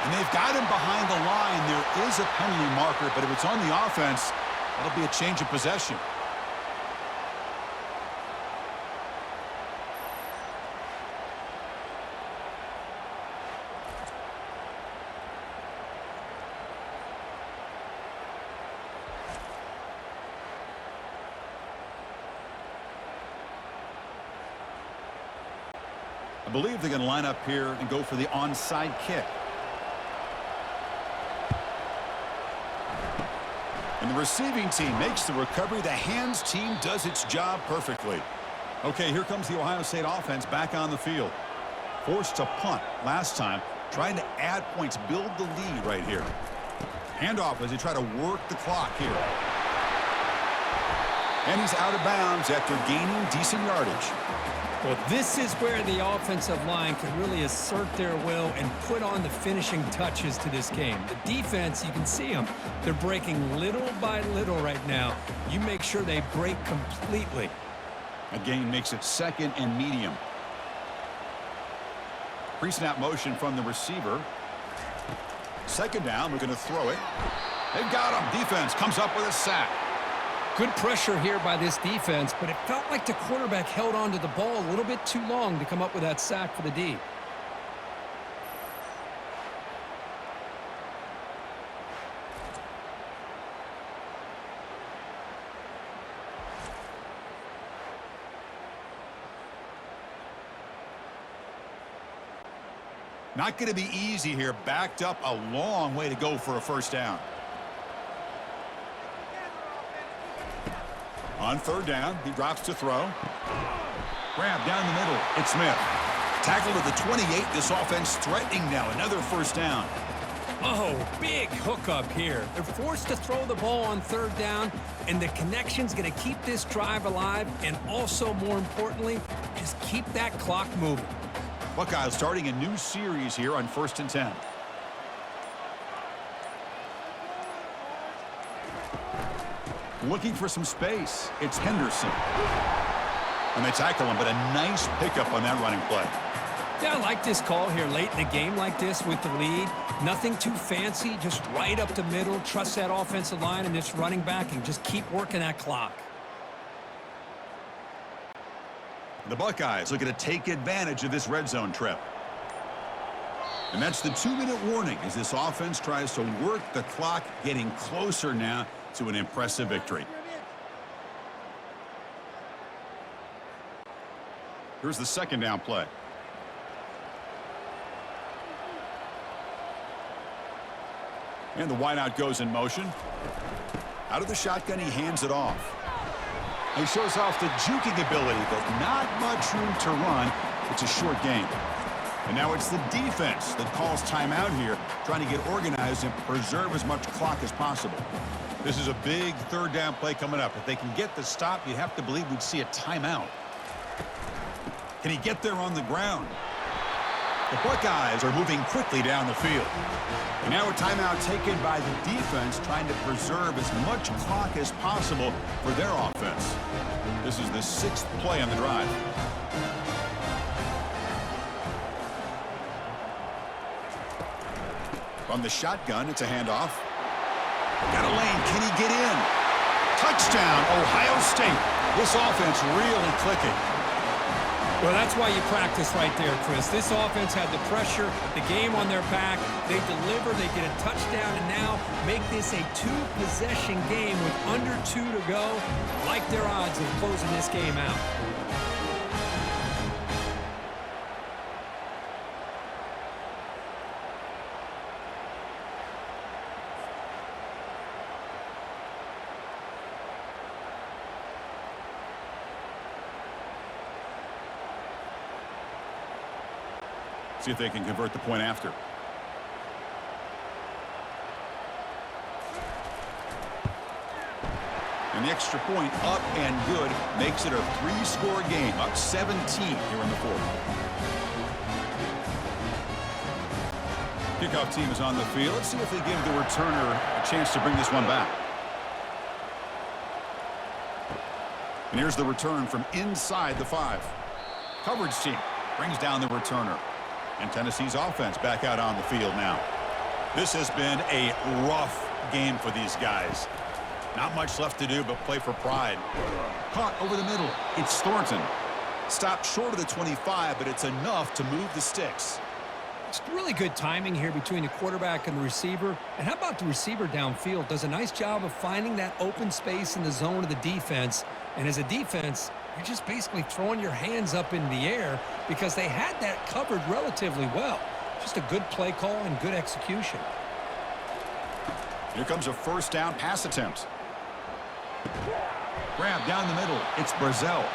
S1: And they've got him behind the line. There is a penalty marker, but if it's on the offense, that'll be a change of possession. I believe they're going to line up here and go for the onside kick. And the receiving team makes the recovery. The hands team does its job perfectly. Okay, here comes the Ohio State offense back on the field. Forced to punt last time. Trying to add points, build the lead right here. Handoff as they try to work the clock here. And he's out of bounds after gaining decent yardage.
S3: Well, this is where the offensive line can really assert their will and put on the finishing touches to this game. The defense, you can see them. They're breaking little by little right now. You make sure they break completely.
S1: A gain makes it second and medium. Pre-snap motion from the receiver. Second down, we're going to throw it. They've got him. Defense comes up with a sack.
S2: Good pressure here by this defense, but it felt like the quarterback held on to the ball a little bit too long to come up with that sack for the D.
S1: Not going to be easy here. Backed up a long way to go for a first down. On third down, he drops to throw. Grab down the middle. It's Smith. Tackled at the 28. This offense threatening now. Another first down.
S3: Oh, big hookup here. They're forced to throw the ball on third down, and the connection's going to keep this drive alive, and also, more importantly, just keep that clock moving.
S1: Buckeyes starting a new series here on 1st and 10. Looking for some space. It's Henderson. And they tackle him, but a nice pickup on that running play.
S3: Yeah, I like this call here late in the game like this with the lead. Nothing too fancy, just right up the middle. Trust that offensive line and this running back and just keep working that clock.
S1: The Buckeyes looking to take advantage of this red zone trip. And that's the 2-minute warning as this offense tries to work the clock, getting closer now to an impressive victory. Here's the second down play. And the wideout goes in motion. Out of the shotgun, he hands it off. He shows off the juking ability, but not much room to run. It's a short game. And now it's the defense that calls timeout here, trying to get organized and preserve as much clock as possible. This is a big third down play coming up. If they can get the stop, you have to believe we'd see a timeout. Can he get there on the ground? The Buckeyes are moving quickly down the field. And now a timeout taken by the defense, trying to preserve as much clock as possible for their offense. This is the 6th play on the drive. From the shotgun, it's a handoff. Got a lane. Can he get in? Touchdown, Ohio State. This offense really clicking.
S3: Well, that's why you practice right there, Chris. This offense had the pressure, the game on their back. They deliver, they get a touchdown, and now make this a 2-possession game with under 2 to go. Like their odds of closing this game out.
S1: See if they can convert the point after. And the extra point up and good makes it a 3-score game, up 17 here in the 4th. Kickoff team is on the field. Let's see if they give the returner a chance to bring this one back. And here's the return from inside the 5. Coverage team brings down the returner. And Tennessee's offense back out on the field now. This has been a rough game for these guys. Not much left to do but play for pride. Caught over the middle. It's Thornton. Stopped short of the 25, but it's enough to move the sticks.
S2: It's really good timing here between the quarterback and the receiver. And how about the receiver downfield? Does a nice job of finding that open space in the zone of the defense. And as a defense, you're just basically throwing your hands up in the air because they had that covered relatively well. Just a good play call and good execution.
S1: Here comes a 1st down pass attempt. Grab down the middle. It's Brazel.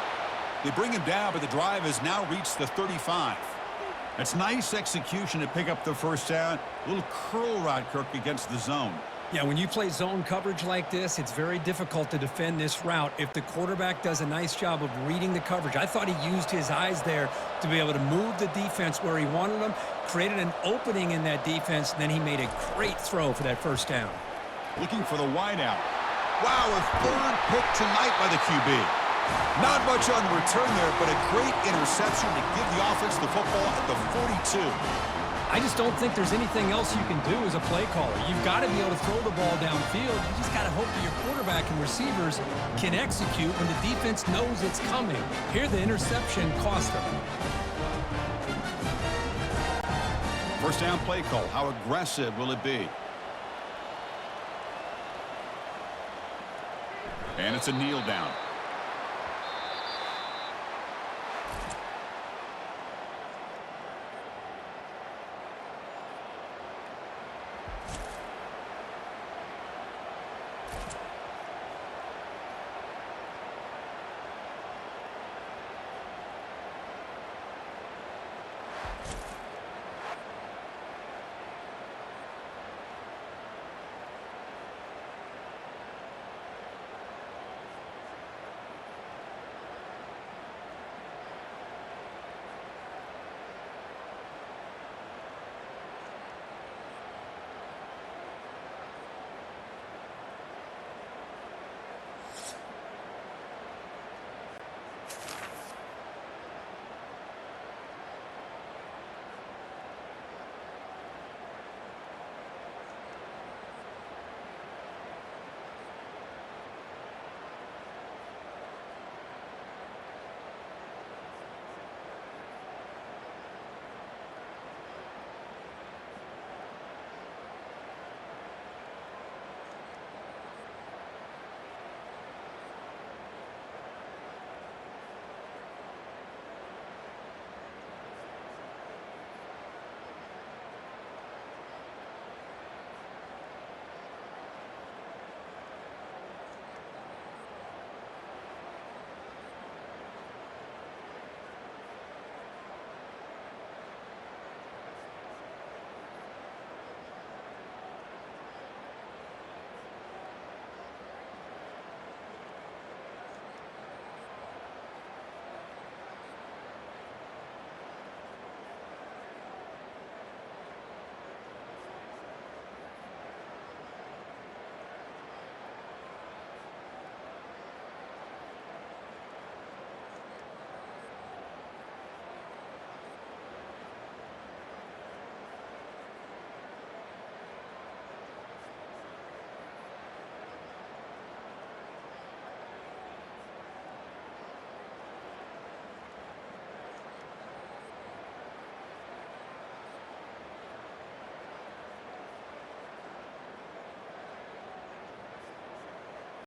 S1: They bring him down, but the drive has now reached the 35. That's nice execution to pick up the 1st down. A little curl rod, Kirk, against the zone.
S2: Yeah, when you play zone coverage like this, it's very difficult to defend this route if the quarterback does a nice job of reading the coverage. I thought he used his eyes there to be able to move the defense where he wanted them, created an opening in that defense, and then he made a great throw for that 1st down.
S1: Looking for the wideout. Wow, a 3rd pick tonight by the QB. Not much on the return there, but a great interception to give the offense the football at the 42.
S2: I just don't think there's anything else you can do as a play caller. You've got to be able to throw the ball downfield. You just got to hope that your quarterback and receivers can execute when the defense knows it's coming. Here, the interception cost them.
S1: 1st down play call. How aggressive will it be? And it's a kneel down.